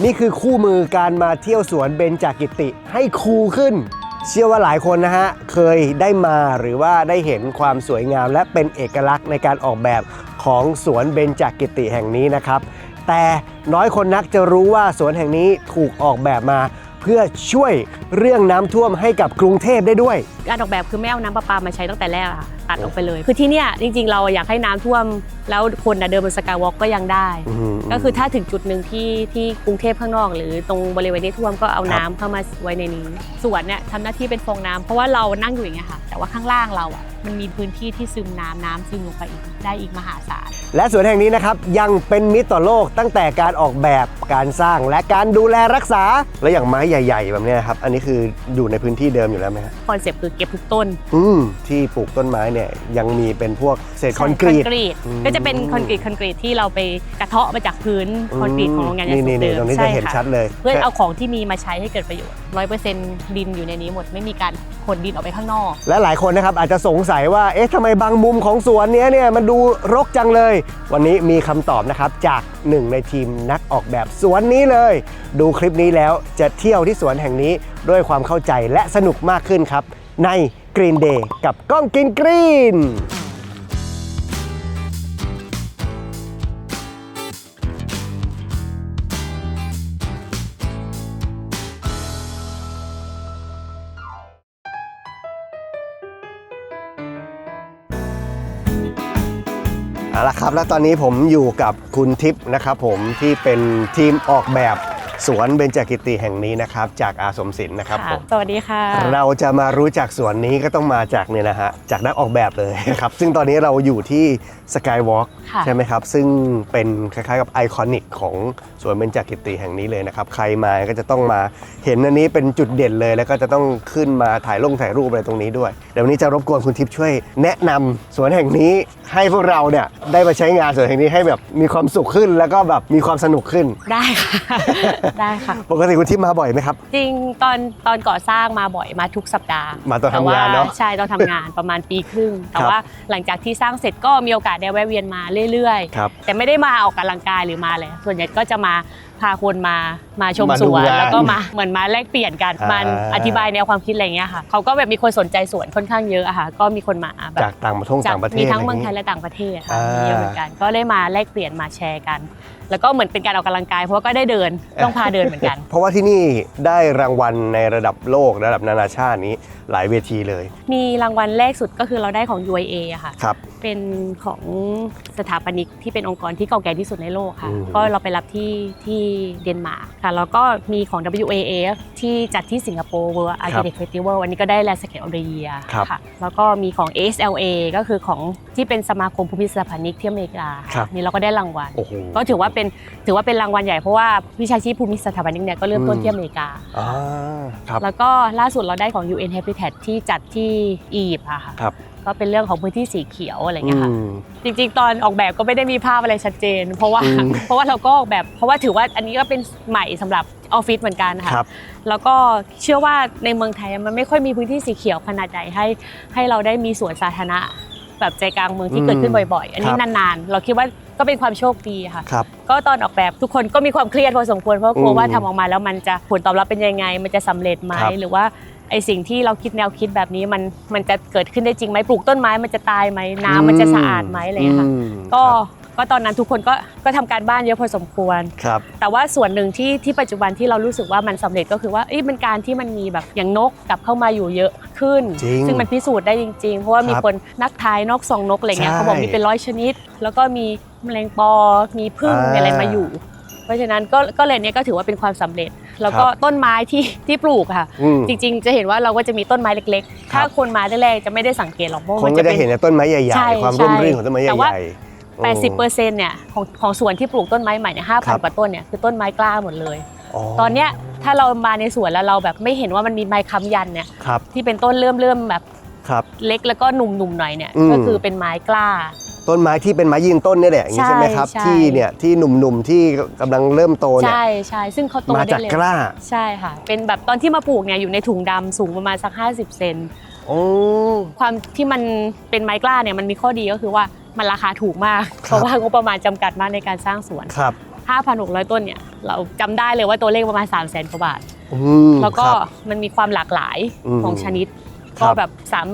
นี่คือคู่มือการมาเที่ยวสวนเบญจกิติให้คูลขึ้นเชื่อว่าหลายคนนะฮะเคยได้มาหรือว่าได้เห็นความสวยงามและเป็นเอกลักษณ์ในการออกแบบของสวนเบญจกิติแห่งนี้นะครับแต่น้อยคนนักจะรู้ว่าสวนแห่งนี้ถูกออกแบบมาเพื่อช่วยเรื่องน้ำท่วมให้กับกรุงเทพได้ด้วยการออกแบบคือไม่เอาน้ำประปามาใช้ตั้งแต่แรกค่ะตัดออกไปเลยคือที่เนี่ยจริงๆเราอยากให้น้ำท่วมแล้วคนเดินบนสกายวอล์กก็ยังได้ก็คือถ้าถึงจุดหนึ่งที่กรุงเทพข้างนอกหรือตรงบริเวณที่ท่วมก็เอาน้ำเข้ามาไว้ในนี้ส่วนเนี่ยทำหน้าที่เป็นฟองน้ำเพราะว่าเรานั่งอยู่อย่างเงี้ยค่ะแต่ว่าข้างล่างเราอ่ะมันมีพื้นที่ที่ซึมน้ำซึมลงไปอีกได้อีกมหาศาลและสวนแห่งนี้นะครับยังเป็นมิตรต่อโลกตั้งแต่การออกแบบการสร้างและการดูแลรักษาและอย่างไม้ใหญ่ๆแบบนี้ครับอันนี้คืออยู่ในพื้นที่เดิมอยู่แล้วไหมครับคอนเซ็ปต์คือเก็บทุกต้นที่ปลูกต้นไม้เนี่ยยังมีเป็นพวกเศษคอนกรีตก็จะเป็นคอนกรีตที่เราไปกระเทาะมาจากพื้นคอนกรีตของโรงงานยาสูบเดิมตรงนี้จะเห็นชัดเลยเพื่อเอาของที่มีมาใช้ให้เกิดประโยชน์ 100% ดินอยู่ในนี้หมดไม่มีการขนดินออกไปข้างนอกและหลายคนนะครับอาจจะสงสัยว่าเอ๊ะทำไมบางมุมของสวนนี้เนี่ยมันดูรกจังเลยวันนี้มีคำตอบนะครับจากหนึ่งในทีมนักออกแบบสวนนี้เลยดูคลิปนี้แล้วจะเที่ยวที่สวนแห่งนี้ด้วยความเข้าใจและสนุกมากขึ้นครับใน Green Day กับก้องกินกรีนเอาละครับแล้วตอนนี้ผมอยู่กับคุณทิพย์นะครับผมที่เป็นทีมออกแบบสวนเบญจกิติแห่งนี้นะครับจากอาสมศิลป์นะครับผมสวัสดีค่ะเราจะมารู้จักสวนนี้ก็ต้องมาจากเนี่ยนะฮะจากนักออกแบบเลยครับซึ่งตอนนี้เราอยู่ที่สกายวอล์กใช่ไหมครับซึ่งเป็นคล้ายๆกับไอคอนิกของสวนเบญจกิติแห่งนี้เลยนะครับใครมาก็จะต้องมาเห็นอันนี้เป็นจุดเด่นเลยแล้วก็จะต้องขึ้นมาถ่ายรูปอะไรตรงนี้ด้วยเดี๋ยววันนี้จะรบกวนคุณทิพย์ช่วยแนะนำสวนแห่งนี้ให้พวกเราเนี่ยได้มาใช้งานสวนแห่งนี้ให้แบบมีความสุขขึ้นแล้วก็แบบมีความสนุกขึ้นได้ค่ะได้ค่ะปกติคุณทิพย์มาบ่อยไหมครับจริงตอนก่อสร้างมาบ่อยมาทุกสัปดาห์มาตอนทำงานเนาะใช่ตอนทำงานประมาณปีครึ่งแต่ว่าหลังจากที่สร้างเสร็จก็มีโอกาสได้แวะเวียนมาเรื่อยๆแต่ไม่ได้มาออกกำลังกายหรือมาเลยส่วนใหญ่ก็จะมาพาคนมาชมสวนแล้วก็มาเหมือนมาแลกเปลี่ยนกันมันอธิบายแนวความคิดอะไรเงี้ยค่ะเขาก็แบบมีคนสนใจสวนค่อนข้างเยอะอะค่ะก็มีคนมาแบบจากต่างประเทศมีทั้งเมืองไทยและต่างประเทศค่ะมีเยอะเหมือนกันก็ได้มาแลกเปลี่ยนมาแชร์กันแล้วก็เหมือนเป็นการออกกำลังกายเพราะว่าก็ได้เดินต้องพาเดินเหมือนกันเพราะว่าที่นี่ได้รางวัลในระดับโลกระดับนานาชาตินี้หลายเวทีเลยมีรางวัลแรกสุดก็คือเราได้ของ UIA อะค่ะครับเป็นของสถาปนิกที่เป็นองค์กรที่เก่าแก่ที่สุดในโลกค่ะก็เราไปรับที่เดนมาร์กค่ะแล้วก็มีของ WAAF ที่จัดที่สิงคโปร์ World Architect Festival วันนี้ก็ได้ Landscape of the Year ค่ะแล้วก็มีของ ASLA ก็คือของที่เป็นสมาคมภูมิสถาปนิกที่อเมริกานี่เราก็ได้รางวัลก็ถือว่าเป็นรางวัลใหญ่เพราะว่าวิชาชีพภูมิสถาปนิกเนี่ยก็เริ่มต้นที่อเมริกาแล้วก็ล่าสุดเราได้ของ UN Habitat ที่จัดที่อียิปต์ค่ะก็เป็นเรื่องของพื้นที่สีเขียวอะไรเงี้ยค่ะจริงๆตอนออกแบบก็ไม่ได้มีภาพอะไรชัดเจนเพราะว่าเราก็ออกแบบเพราะว่าถือว่าอันนี้ก็เป็นใหม่สำหรับออฟฟิศเหมือนกันค่ะแล้วก็เชื่อว่าในเมืองไทยมันไม่ค่อยมีพื้นที่สีเขียวขนาดใหญ่ให้เราได้มีสวนสาธารณะแบบใจกลางเมืองที่เกิดขึ้นบ่อยๆอันนี้นานๆเราคิดว่าก็เป็นความโชคดีค่ะก็ตอนออกแบบทุกคนก็มีความเครียดพอสมควรเพราะกลัวว่าทำออกมาแล้วมันจะผลตอบรับเป็นยังไงมันจะสำเร็จไหมหรือว่าไอสิ่งที่เราคิดแนวคิดแบบนี้มันจะเกิดขึ้นได้จริงไหมปลูกต้นไม้มันจะตายไหมน้ำมันจะสะอาดไหมอะไรอย่างเงี้ยค่ะก็ตอนนั้นทุกคนก็ทำการบ้านเยอะพอสมควรแต่ว่าส่วนหนึ่งที่ปัจจุบันที่เรารู้สึกว่ามันสำเร็จก็คือว่ามันการที่มันมีแบบอย่างนกกลับเข้ามาอยู่เยอะขึ้นซึ่งมันพิสูจน์ได้จริงๆเพราะว่ามีคนนักทายนกส่องนกอะไรเงี้ยเขาบอกมีเป็น100 ชนิดแล้วก็มีแมลงปอมีผึ้งมีอะไรมาอยู่เพราะฉะนั้นก็เลยเนี่ยก็ถือว่าเป็นความสำเร็จแล้วก็ต้นไม้ที่ปลูกค่ะจริงๆจะเห็นว่าเราก็จะมีต้นไม้เล็กๆถ้าคนมาแรกๆจะไม่ได้สังเกตหรอกเพราะมันจะเห็นต้นไม้ใหญ่ๆความร่มรื่นของต้นไม้ใหญ่80%เนี่ยของสวนที่ปลูกต้นไม้ใหม่เนี่ย 5,000 กว่าต้นเนี่ยคือต้นไม้กล้าหมดเลยตอนเนี้ยถ้าเรามาในสวนแล้วเราแบบไม่เห็นว่ามันมีไม้ค้ำยันเนี่ยที่เป็นต้นเริ่มแบบเล็กแล้วก็หนุ่มๆหน่อยเนี่ยก็คือเป็นไม้กล้าต้นไม้ที่เป็นไม้ยืนต้นนี่แหละอย่างนี้ใช่ไหมครับที่หนุ่มๆที่กำลังเริ่มโตเนี่ยใช่ซึ่งเขาโตได้เร็วมาจากกล้าใช่ค่ะเป็นแบบตอนที่มาปลูกเนี่ยอยู่ในถุงดำสูงประมาณสัก50 เซนความที่มันเป็นไม้กล้าเนี่ยมันมีข้อดีก็คือว่ามันราคาถูกมากเพราะว่างบประมาณจำกัดมากในการสร้างสวน 5,600 ต้นเนี่ยเราจำได้เลยว่าตัวเลขประมาณ 300,000 กว่าบาทแล้วก็มันมีความหลากหลายของชนิดก็แบบ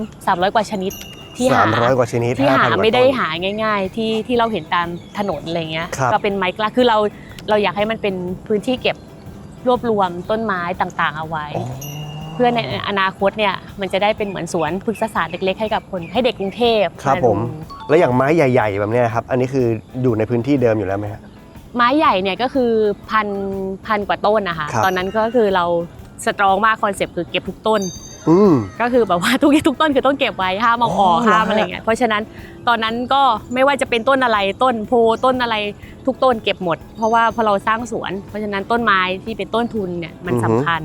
300 กว่าชนิดที่หา300 กว่าชนิดที่หาไม่ได้หาง่ายๆที่เราเห็นตามถนนอะไรเงี้ยก็เป็นไม้กล้าคือเราอยากให้มันเป็นพื้นที่เก็บรวบรวมต้นไม้ต่างๆเอาไว้เพื่อในอนาคตเนี่ยมันจะได้เป็นเหมือนสวนพฤกษศาสตร์เล็กๆให้กับคนให้เด็กกรุงเทพครับผมแล้วอย่างไม้ใหญ่ๆแบบนี้ครับอันนี้คืออยู่ในพื้นที่เดิมอยู่แล้วไหมครับไม้ใหญ่เนี่ยก็คือพันกว่าต้นนะคะตอนนั้นก็คือเราสตรองมากคอนเซ็ปต์คือเก็บทุกต้นก็คือแบบว่าทุกต้นคือต้องเก็บไว้ห้ามเอาออกห้ามอะไรเงี้ยเพราะฉะนั้นตอนนั้นก็ไม่ว่าจะเป็นต้นอะไรต้นโพต้นอะไรทุกต้นเก็บหมดเพราะว่าพอเราสร้างสวนเพราะฉะนั้นต้นไม้ที่เป็นต้นทุนเนี่ยมันสำคัญ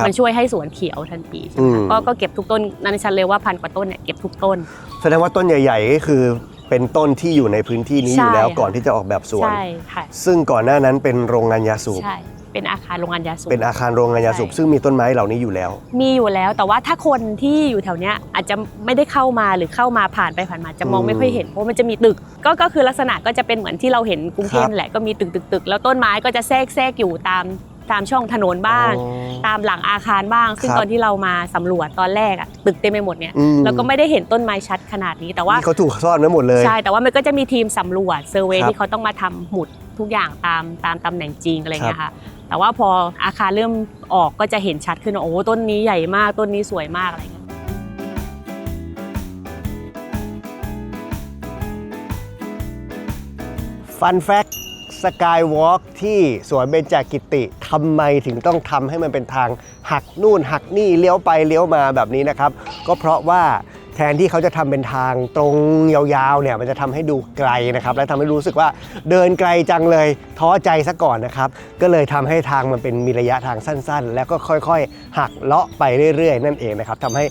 มันช่วยให้สวนเขียวทันทีใช่ไหมก็เก็บทุกต้นนั่นฉันเลยว่า1,000 กว่าต้นเนี่ยเก็บทุกต้นแสดงว่าต้นใหญ่ๆก็คือเป็นต้นที่อยู่ในพื้นที่นี้อยู่แล้วก่อนที่จะออกแบบสวนใช่ค่ะซึ่งก่อนหน้านั้นเป็นโรงงานยาสูบเป็นอาคารโรงงานยาสูบเป็นอาคารโรงงานยาสูบซึ่งมีต้นไม้เหล่านี้อยู่แล้วมีอยู่แล้วแต่ว่าถ้าคนที่อยู่แถวเนี้ยอาจจะไม่ได้เข้ามาหรือเข้ามาผ่านไปผ่านมาจะมองไม่ค่อยเห็นเพราะมันจะมีตึกก็คือลักษณะก็จะเป็นเหมือนที่เราเห็นกรุงเทพแหละก็มีตึกแล้วต้นไม้ก็จะแทรกอยู่ตามช่องถนนบ้างตามหลังอาคารบ้างซึ่งตอนที่เรามาสำรวจตอนแรกอะตึกเต็มไปหมดเนี่ยเราก็ไม่ได้เห็นต้นไม้ชัดขนาดนี้แต่ว่าเขาถูกซ่อนไว้หมดเลยใช่แต่ว่ามันก็จะมีทีมสำรวจเซอร์เวย์ที่เขาต้องมาทำหมุดทุกอย่างตามตำแหน่งจริงอะไรเงี้ยค่ะแต่ว่าพออาคารเริ่มออกก็จะเห็นชัดขึ้นโอ้ต้นนี้ใหญ่มากต้นนี้สวยมากอะไรเงี้ยฟันแฟกต์สกายวอล์กที่สวนเบญจกิติทำไมถึงต้องทำให้มันเป็นทางหักนู่นหักนี่เลี้ยวไปเลี้ยวมาแบบนี้นะครับก็เพราะว่าแทนที่เขาจะทำเป็นทางตรงยาวๆเนี่ยมันจะทำให้ดูไกลนะครับและทำให้รู้สึกว่าเดินไกลจังเลยท้อใจซะก่อนนะครับก็เลยทำให้ทางมันเป็นมีระยะทางสั้นๆแล้วก็ค่อยๆหักเลาะไปเรื่อยๆนั่นเองนะครับทำให้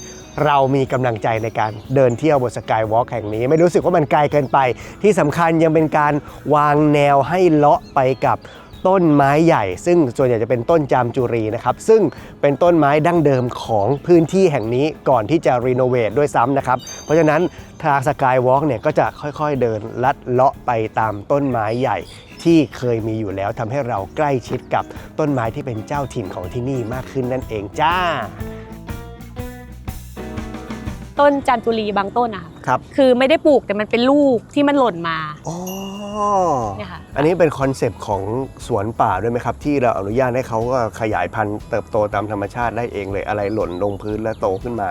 เรามีกำลังใจในการเดินเที่ยวบนสกายวอล์กแห่งนี้ไม่รู้สึกว่ามันไกลเกินไปที่สำคัญยังเป็นการวางแนวให้เลาะไปกับต้นไม้ใหญ่ซึ่งส่วนใหญ่จะเป็นต้นจามจุรีนะครับซึ่งเป็นต้นไม้ดั้งเดิมของพื้นที่แห่งนี้ก่อนที่จะรีโนเวทด้วยซ้ำนะครับเพราะฉะนั้นทางสกายวอล์กเนี่ยก็จะค่อยๆเดินลัดเลาะไปตามต้นไม้ใหญ่ที่เคยมีอยู่แล้วทำให้เราใกล้ชิดกับต้นไม้ที่เป็นเจ้าถิ่นของที่นี่มากขึ้นนั่นเองจ้าต้นจามจุรีบางต้นอะครับคือไม่ได้ปลูกแต่มันเป็นลูกที่มันหล่นมาเนี่ยค่ะอันนี้เป็นคอนเซปต์ของสวนป่าด้วยไหมครับที่เราอนุญาตให้เขาก็ขยายพันธุ์เติบโตตามธรรมชาติได้เองเลยอะไรหล่นลงพื้นแล้วโตขึ้นมา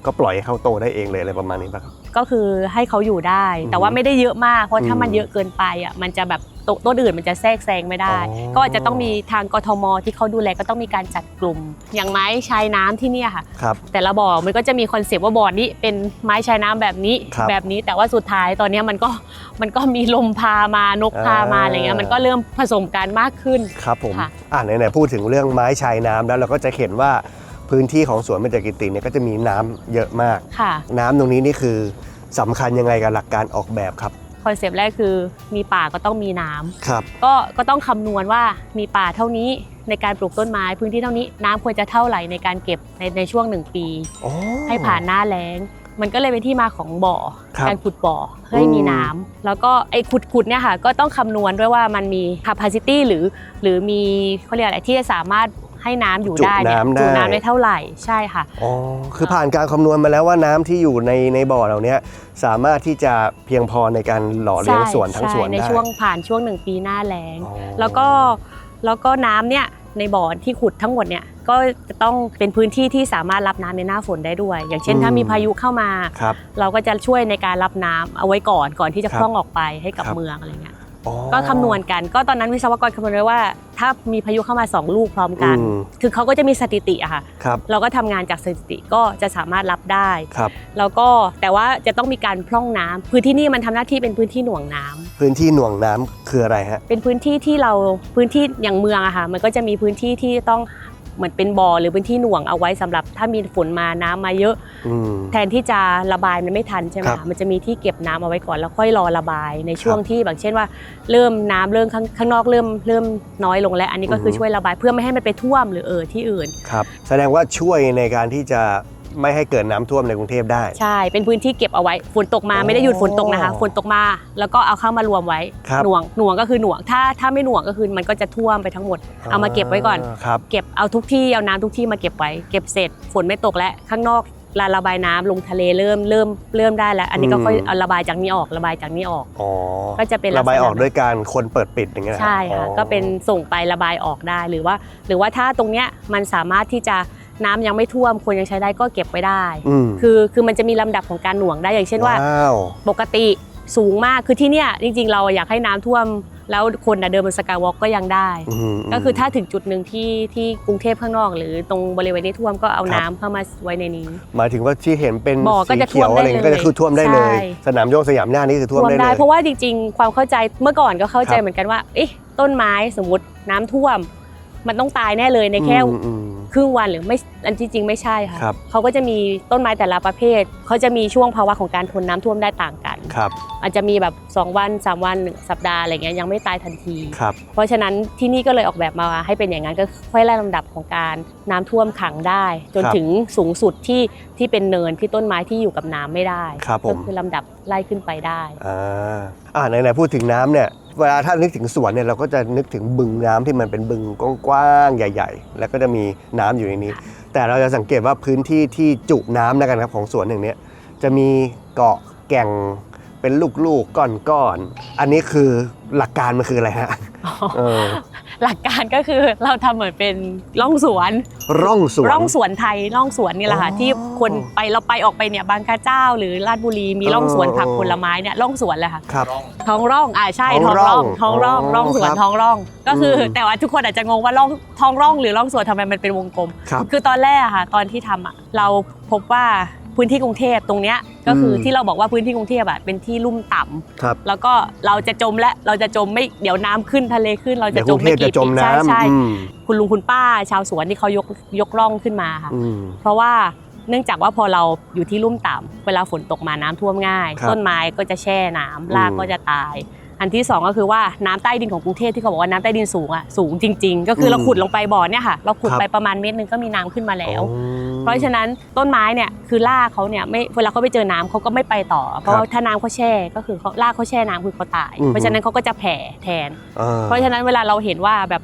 ก็ปล่อยให้เขาโตได้เองเลยอะไรประมาณนี้ป่ะครับก็คือให้เขาอยู่ได้แต่ว่าไม่ได้เยอะมากเพราะถ้ามันเยอะเกินไปอ่ะมันจะแบบต้นอื่นมันจะแทรกแซงไม่ได้ก็อาจจะต้องมีทางกทมที่เขาดูแลก็ต้องมีการจัดกลุ่มอย่างไม้ชายน้ำที่นี่ค่ะแต่ละบ่อมันก็จะมีคอนเซปต์ว่าบ่อนี้เป็นไม้ชายน้ำแบบนี้แต่ว่าสุดท้ายตอนนี้มันก็มีลมพามานกพามาอะไรเงี้ยมันก็เริ่มผสมกันมากขึ้นครับผมไหนพูดถึงเรื่องไม้ชายน้ำแล้วเราก็จะเห็นว่าพื้นที่ของสวนเบญจกิติเนี่ยก็จะมีน้ำเยอะมากน้ำตรงนี้นี่คือสำคัญยังไงกับหลักการออกแบบครับคอนเซปต์แรกคือมีป่าก็ต้องมีน้ำครับก็ต้องคำนวณว่ามีป่าเท่านี้ในการปลูกต้นไม้พื้นที่เท่านี้น้ำควรจะเท่าไหร่ในการเก็บในช่วง1 ปีให้ผ่านหน้าแล้งมันก็เลยเป็นที่มาของบ่อการขุดบ่อให้มีน้ำแล้วก็ไอ้ขุดเนี่ยค่ะก็ต้องคำนวณด้วยว่ามันมี capacity หรือมีเขาเรียกอะไรที่จะสามารถให้น้ำอยู่ได้เนี่ยจุน้ำได้เท่าไหร่ใช่ค่ะคือผ่านการคำนวณมาแล้วว่าน้ำที่อยู่ในบ่อเหล่านี้สามารถที่จะเพียงพอในการหล่อเลี้ยงสวนทั้งสวนได้ในช่วงผ่านช่วง1 ปีหน้าแล้งแล้วก็น้ำเนี่ยในบ่อที่ขุดทั้งหมดเนี่ยก็จะต้องเป็นพื้นที่ที่สามารถรับน้ำในหน้าฝนได้ด้วยอย่างเช่นถ้ามีพายุเข้ามาเราก็จะช่วยในการรับน้ำเอาไว้ก่อนที่จะพร่องออกไปให้กับเมืองอะไรเงี้ยก็คำนวณกันก็ตอนนั้นวิศวกรคำนวณไว้ว่าถ้ามีพายุเข้ามา2 ลูกพร้อมกันคือเขาก็จะมีสถิติอะค่ะเราก็ทำงานจากสถิติก็จะสามารถรับได้แล้วก็แต่ว่าจะต้องมีการพร่องน้ำพื้นที่นี่มันทำหน้าที่เป็นพื้นที่หน่วงน้ำพื้นที่หน่วงน้ำคืออะไรฮะเป็นพื้นที่ที่เราพื้นที่อย่างเมืองอะค่ะมันก็จะมีพื้นที่ที่ต้องเหมือนเป็นบ่อหรือพื้นที่หน่วงเอาไว้สำหรับถ้ามีฝนมาน้ำมาเยอะแทนที่จะระบายมันไม่ทันใช่ไหมคะมันจะมีที่เก็บน้ำเอาไว้ก่อนแล้วค่อยรอระบายในช่วงที่แบบเช่นว่าเริ่มน้ำเริ่มข้างนอกเริ่มน้อยลงแล้วอันนี้ก็คือช่วยระบายเพื่อไม่ให้มันไปท่วมหรือที่อื่นครับแสดงว่าช่วยในการที่จะ ไม่ให้เกิดน้ำท่วมในกรุงเทพได้ใช่เป็นพื้นที่เก็บเอาไว้ฝนตกมาไม่ได้หยุดฝนตกนะคะฝนตกมาแล้วก็เอาเข้ามารวมไว้หน่วงก็คือหน่วงถ้าไม่หน่วงก็คือมันก็จะท่วมไปทั้งหมดเอามาเก็บไว้ก่อนเก็บเอาทุกที่เอาน้ำทุกที่มาเก็บไว้เก็บเสร็จฝนไม่ตกแล้วข้างนอกลานระบายน้ำลงทะเลเริ่มได้แล้วอันนี้ก็ค่อยเอาระบายจากนี้ออกระบายจากนี้ออกก็จะเป็นระบายออกด้วยการคนเปิดปิดอย่างเงี้ยใช่ค่ะก็เป็นส่งไประบายออกได้หรือว่าถ้าตรงเนี้ยมันสามารถที่จะน้ำยังไม่ท่วมคนยังใช้ได้ก็เก็บไว้ได้คือมันจะมีลำดับของการหน่วงได้อย่างเช่นว่าปกติสูงมากคือที่เนี้ยจริงๆเราอยากให้น้ำท่วมแล้วคนเดินบนสกายวอล์กก็ยังได้ก็คือถ้าถึงจุดหนึ่งที่กรุงเทพข้างนอกหรือตรงบริเวณนี้ท่วมก็เอาน้ำเข้ามาไว้ในนี้หมายถึงว่าที่เห็นเป็นสีเขียวอะไรก็จะคือท่วมได้เลยสนามโยกสยามหน้านี่คือท่วมได้เลยเพราะว่าจริงๆความเข้าใจเมื่อก่อนก็เข้าใจเหมือนกันว่าต้นไม้สมมติน้ำท่วมมันต้องตายแน่เลยในแค่ครึ่งวันหรือไม่อันจริงไม่ใช่ค่ะเขาก็จะมีต้นไม้แต่ละประเภทเขาจะมีช่วงภาวะของการทนน้ำท่วมได้ต่างกันอาจจะมีแบบ2วัน3วัน1สัปดาห์อะไรเงี้ยยังไม่ตายทันทีเพราะฉะนั้นที่นี่ก็เลยออกแบบมาให้เป็นอย่างนั้นก็ค่อยไล่ลำดับของการน้ำท่วมขังได้จนถึงสูงสุดที่เป็นเนินที่ต้นไม้ที่อยู่กับน้ำไม่ได้ก็คือลำดับไล่ขึ้นไปได้ไหนๆพูดถึงน้ำเนี่ยเวลาถ้านึกถึงสวนเนี่ยเราก็จะนึกถึงบึงน้ำที่มันเป็นบึงกว้างๆใหญ่ๆแล้วก็จะมีน้ำอยู่ในนี้แต่เราจะสังเกตว่าพื้นที่ที่จุน้ำนะครับของสวนอย่างนี้จะมีเกาะแก่งเป็นลูกๆก้อนๆอันนี้คือหลักการมันคืออะไรฮะหลักการก็คือเราทำเหมือนเป็นร่องสวนไทยร่องสวนนี่แหละค่ะที่คนไปเราไปออกไปเนี่ยบางกระเจ้าหรือราชบุรีมีร่องสวนผักผลไม้เนี่ยร่องสวนเลยค่ะท้องร่องใช่ท้องร่องร่องสวนท้องร่องก็คือแต่ว่าทุกคนอาจจะงงว่าท้องร่องหรือร่องสวนทำไมมันเป็นวงกลมคือตอนแรกค่ะตอนที่ทำเราพบว่าพื้นที่กรุงเทพตรงเนี้ยก็คือที่เราบอกว่าพื้นที่กรุงเทพเป็นที่ลุ่มต่ำแล้วก็เราจะจมไม่เดี๋ยวน้ำขึ้นทะเลขึ้นเราจะจมไม่กี่ปีใช่คุณลุงคุณป้าชาวสวนที่เขายกร่องขึ้นมาค่ะเพราะว่าเนื่องจากว่าพอเราอยู่ที่ลุ่มต่ำเวลาฝนตกมาน้ำท่วมง่ายต้นไม้ก็จะแช่น้ำรากก็จะตายอันที่2ก็คือว่าน้ำใต้ดินของกรุงเทพที่เขาบอกว่าน้ำใต้ดินสูงจริงๆก็คือเราขุดลงไปบ่อเนี่ยค่ะเราขุดไปประมาณเมตรนึงก็มีน้ำขึ้นมาแล้วเพราะฉะนั้นต้นไม้เนี่ยคือรากเขาเนี่ยไม่เวลาเขาไปเจอน้ำเขาก็ไม่ไปต่อเพราะว่าถ้าน้ำเขาแช่ก็คือรากเขาแช่น้ำคือเขาตายเพราะฉะนั้นเขาก็จะแผ่แทนเพราะฉะนั้นเวลาเราเห็นว่าแบบ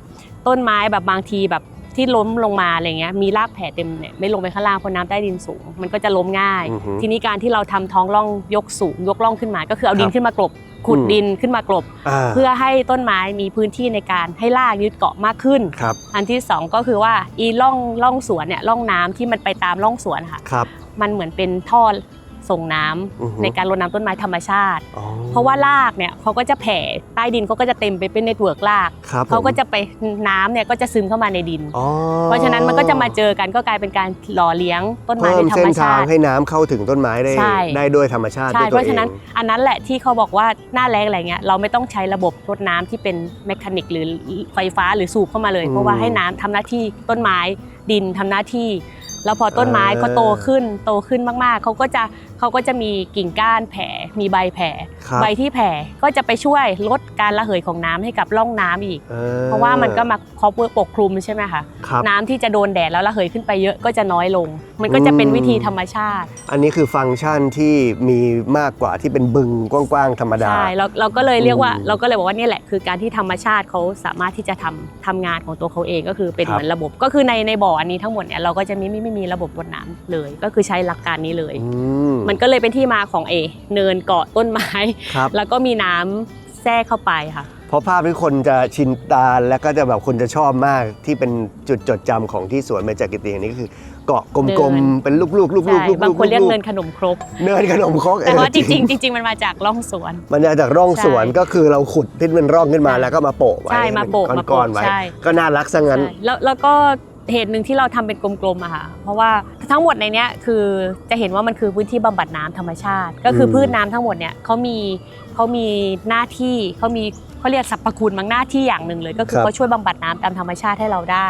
ต้นไม้แบบบางทีแบบที่ล้มลงมาอะไรเงี้ยมีรากแผ่เต็มเนี่ยไม่ลงไปข้างล่างเพราะน้ำใต้ดินสูงมันก็จะล้มง่ายทีนี้การที่เราทำท้องร่องยกสูงยกร่องขึ้นมาก็คือเอาดินขึ้นมากลบขุดดินขึ้นมากลบเพื่อให้ต้นไม้มีพื้นที่ในการให้รากยึดเกาะมากขึ้นอันที่2ก็คือว่าอีร่องสวนเนี่ยร่องน้ำที่มันไปตามร่องสวนค่ะมันเหมือนเป็นท่อส่งน้ำในการรดน้ำต้นไม้ธรรมชาติเพราะว่ารากเนี่ยเขาก็จะแผ่ใต้ดินเขาก็จะเต็มไปเป็นเน็ตเวิร์กรากเขาก็จะไปน้ำเนี่ยก็จะซึมเข้ามาในดินเพราะฉะนั้นมันก็จะมาเจอกันก็กลายเป็นการหล่อเลี้ยงต้นไม้ในธรรมชาติให้น้ำเข้าถึงต้นไม้ได้ด้วยธรรมชาติใช่เพราะฉะนั้นอันนั้นแหละที่เขาบอกว่าหน้าแล้งอะไรเงี้ยเราไม่ต้องใช้ระบบรดน้ำที่เป็นเมคานิกหรือไฟฟ้าหรือสูบเข้ามาเลยเพราะว่าให้น้ำทำหน้าที่ต้นไม้ดินทำหน้าที่แล้วพอต้นไม้เขาโตขึ้นมากๆเขาก็จะมีกิ่งก้านแผ่มีใบแผ่ใบที่แผ่ก็จะไปช่วยลดการระเหยของน้ำให้กับร่องน้ำอีกเพราะว่ามันก็มาปกคลุมใช่ไหมคะน้ำที่จะโดนแดดแล้วระเหยขึ้นไปเยอะก็จะน้อยลงมันก็จะเป็นวิธีธรรมชาติอันนี้คือฟังก์ชันที่มีมากกว่าที่เป็นบึงกว้างๆธรรมดาใช่เราก็เลยเรียกว่าเราก็เลยบอกว่านี่แหละคือการที่ธรรมชาติเขาสามารถที่จะทำงานของตัวเขาเองก็คือเป็นเหมือนระบบก็คือในบ่ออันนี้ทั้งหมดเนี่ยเราก็จะไม่มีระบบรดน้ำเลยก็คือใช้หลักการนี้เลยมันก็เลยเป็นที่มาของเนินเกาะต้นไม้แล้วก็มีน้ำแทรกเข้าไปค่ะเพราะภาพที่คนจะชินตาและก็จะแบบคนจะชอบมากที่เป็นจุดจดจำของที่สวนเบญจกิติอย่างนี้ก็คือเกาะกลมๆเป็นลูกๆบางคนเรียกเนินขนมครกแต่ว่าจริงมันมาจากร่องสวนมันมาจากร่องสวนก็คือเราขุดที่เป็นร่องขึ้นมาแล้วก็มาโปะไว้ก้อนๆไว้ก็น่ารักซะงั้นแล้วก็เหตุหนึ่งที่เราทำเป็นกลมๆอะค่ะเพราะว่าทั้งหมดในนี้คือจะเห็นว่ามันคือพื้นที่บำบัดน้ำธรรมชาติก็คือพืชน้ำทั้งหมดเนี่ยเขามีหน้าที่เขาเรียกสรรพคุณบางหน้าที่อย่างหนึ่งเลยก็คือเขาช่วยบำบัดน้ำตามธรรมชาติให้เราได้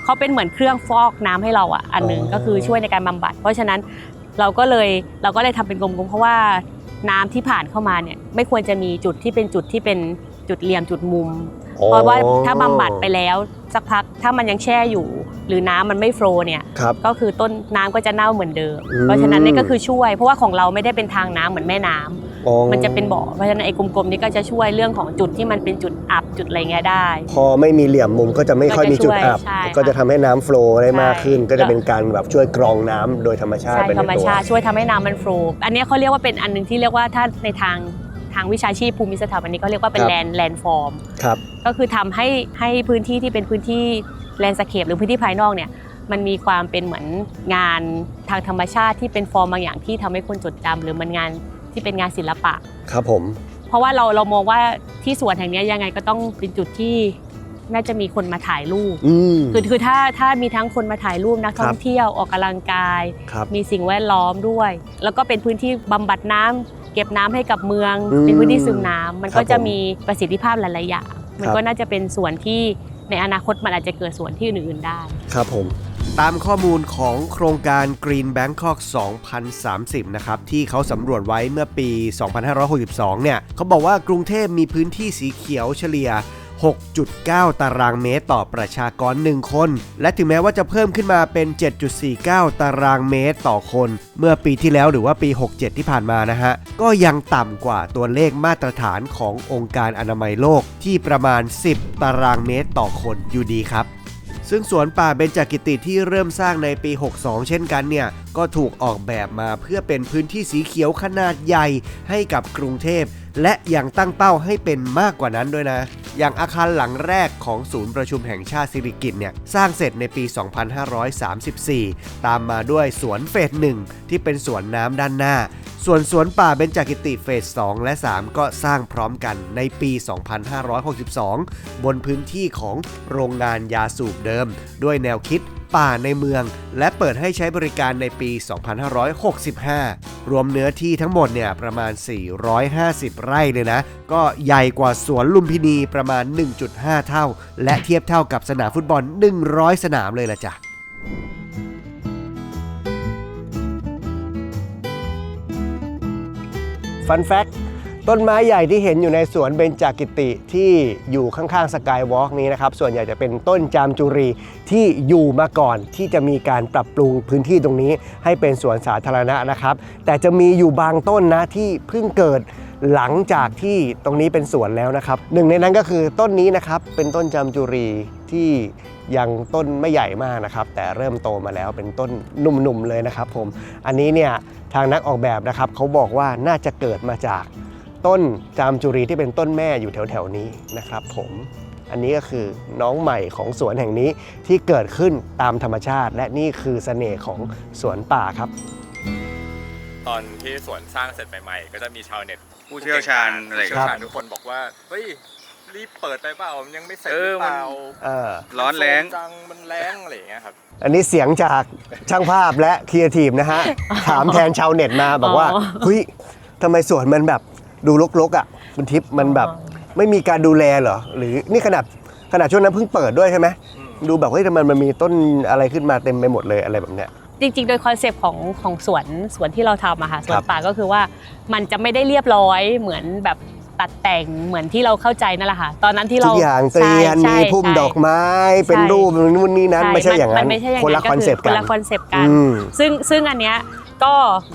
เขาเป็นเหมือนเครื่องฟอกน้ำให้เราอันนึงก็คือช่วยในการบำบัดเพราะฉะนั้นเราก็เลยทำเป็นกลมๆเพราะว่าน้ำที่ผ่านเข้ามาเนี่ยไม่ควรจะมีจุดที่เป็นจุดเหลี่ยมจุดมุมเพราะว่าถ้าบำบัดไปแล้ว สักพักถ้ามันยังแช่อยู่หรือน้ำมันไม่โฟลว์เนี่ยก็คือต้นน้ำก็จะเน่าเหมือนเดิมเพราะฉะนั้นนี่ก็คือช่วยเพราะว่าของเราไม่ได้เป็นทางน้ำเหมือนแม่น้ำมันจะเป็นบ่อเพราะฉะนั้นไอ้กลมๆนี่ก็จะช่วยเรื่องของจุดที่มันเป็นจุดอับจุดอะไรเงี้ยได้พอไม่มีเหลี่ยมมุมก็จะไม่ค่อยมีจุดอับก็จะทำให้น้ำโฟลว์ได้มากขึ้นก็จะเป็นการแบบช่วยกรองน้ำโดยธรรมชาติเป็นธรรมชาติช่วยทำให้น้ำมันโฟลว์อันนี้เขาเรียกว่าเป็นอันนึงที่เรียกว่าถ้าในทางวิชาชีพภูมิสถาปนิกเขาเรียกว่าเป็นแลนด์ฟอร์มก็คือทำให้พื้นที่ที่เป็นพื้นที่แลนด์สเคปหรือพื้นที่ภายนอกเนี่ยมันมีความเป็นเหมือนงานทางธรรมชาติที่เป็นฟอร์มบางอย่างที่ทำให้คนจดจำหรือมันงานที่เป็นงานศิลปะครับผมเพราะว่าเรามองว่าที่สวนแห่งนี้ยังไงก็ต้องเป็นจุดที่น่าจะมีคนมาถ่ายรูปคือถ้ามีทั้งคนมาถ่ายรูปนักท่องเที่ยวออกกำลังกายมีสิ่งแวดล้อมด้วยแล้วก็เป็นพื้นที่บำบัดน้ำเก็บน้ำให้กับเมืองเป็นพื้นที่ซึมน้ำมันก็จะมีประสิทธิภาพหลายๆอย่างมันก็น่าจะเป็นส่วนที่ในอนาคตมันอาจจะเกิดส่วนที่อื่นๆได้ครับผมตามข้อมูลของโครงการ Green Bangkok 2030 นะครับที่เขาสำรวจไว้เมื่อปี 2562 เนี่ยเขาบอกว่ากรุงเทพมีพื้นที่สีเขียวเฉลี่ย 6.9 ตารางเมตรต่อประชากร1คนและถึงแม้ว่าจะเพิ่มขึ้นมาเป็น 7.49 ตารางเมตรต่อคนเมื่อปีที่แล้วหรือว่าปี 67 ที่ผ่านมานะฮะก็ยังต่ำกว่าตัวเลขมาตรฐานขององค์การอนามัยโลกที่ประมาณ 10 ตารางเมตรต่อคนอยู่ดีครับซึ่งสวนป่าเบญจกิติที่เริ่มสร้างในปี 62 เช่นกันเนี่ยก็ถูกออกแบบมาเพื่อเป็นพื้นที่สีเขียวขนาดใหญ่ให้กับกรุงเทพและยังตั้งเป้าให้เป็นมากกว่านั้นด้วยนะอย่างอาคารหลังแรกของศูนย์ประชุมแห่งชาติสิริกิติ์เนี่ยสร้างเสร็จในปี 2534 ตามมาด้วยสวนเฟส 1 ที่เป็นสวนน้ำด้านหน้าส่วนสวนป่าเบญจกิติเฟส 2 และ 3 ก็สร้างพร้อมกันในปี 2562 บนพื้นที่ของโรงงานยาสูบเดิมด้วยแนวคิดป่าในเมืองและเปิดให้ใช้บริการในปี 2565 รวมเนื้อที่ทั้งหมดเนี่ยประมาณ 450 ไร่เลยนะก็ใหญ่กว่าสวนลุมพินีประมาณ 1.5 เท่าและเทียบเท่ากับสนามฟุตบอล 100 สนามเลยล่ะจ้ะฟันแฟกต์ต้นไม้ใหญ่ที่เห็นอยู่ในสวนเบญจกิติที่อยู่ข้างๆสกายวอล์กนี้นะครับส่วนใหญ่จะเป็นต้นจามจุรีที่อยู่มาก่อนที่จะมีการปรับปรุงพื้นที่ตรงนี้ให้เป็นสวนสาธารณะนะครับแต่จะมีอยู่บางต้นนะที่เพิ่งเกิดหลังจากที่ตรงนี้เป็นสวนแล้วนะครับหนึ่งในนั้นก็คือต้นนี้นะครับเป็นต้นจามจุรีที่ยังต้นไม่ใหญ่มากนะครับแต่เริ่มโตมาแล้วเป็นต้นหนุ่มๆเลยนะครับผมอันนี้เนี่ยทางนักออกแบบนะครับเขาบอกว่าน่าจะเกิดมาจากต้นจามจุรีที่เป็นต้นแม่อยู่แถวๆนี้นะครับผมอันนี้ก็คือน้องใหม่ของสวนแห่งนี้ที่เกิดขึ้นตามธรรมชาติและนี่คือเสน่ห์ของสวนป่าครับตอนที่สวนสร้างเสร็จใหม่ๆก็จะมีชาวเน็ตผู้เชี่ยวชาญอะไรทุกคนบอกว่าเฮ้ยรีบเปิดไปเปล่ามันยังไม่เสร็จหรือเปล่าร้อนแรงจังมันแรงอะไรอย่างเงี้ยครับอันนี้เสียงจากช่างภาพและครีเอทีฟนะฮะถามแทนชาวเน็ตมาบอกว่าเฮ้ยทำไมสวนมันแบบดูรกๆอ่ะคุณทิพย์มันแบบไม่มีการดูแลเหรอหรือนี่ขนาดช่วงนั้นเพิ่งเปิดด้วยใช่ไหมดูแบบเฮ้ยทำไมมันมีต้นอะไรขึ้นมาเต็มไปหมดเลยอะไรแบบเนี้ยจริงๆโดยคอนเซปต์ของสวนที่เราทำอะค่ะสวนป่าก็คือว่ามันจะไม่ได้เรียบร้อยเหมือนแบบตัดแต่งเหมือนที่เราเข้าใจนั่นแหละค่ะตอนนั้นที่เราทุกอย่างเตียนมีพุ่มดอกไม้เป็นรูปนู่นนี่นั้นไม่ใช่อย่างนั้นคนละคอนเซปต์กันซึ่งอันเนี้ย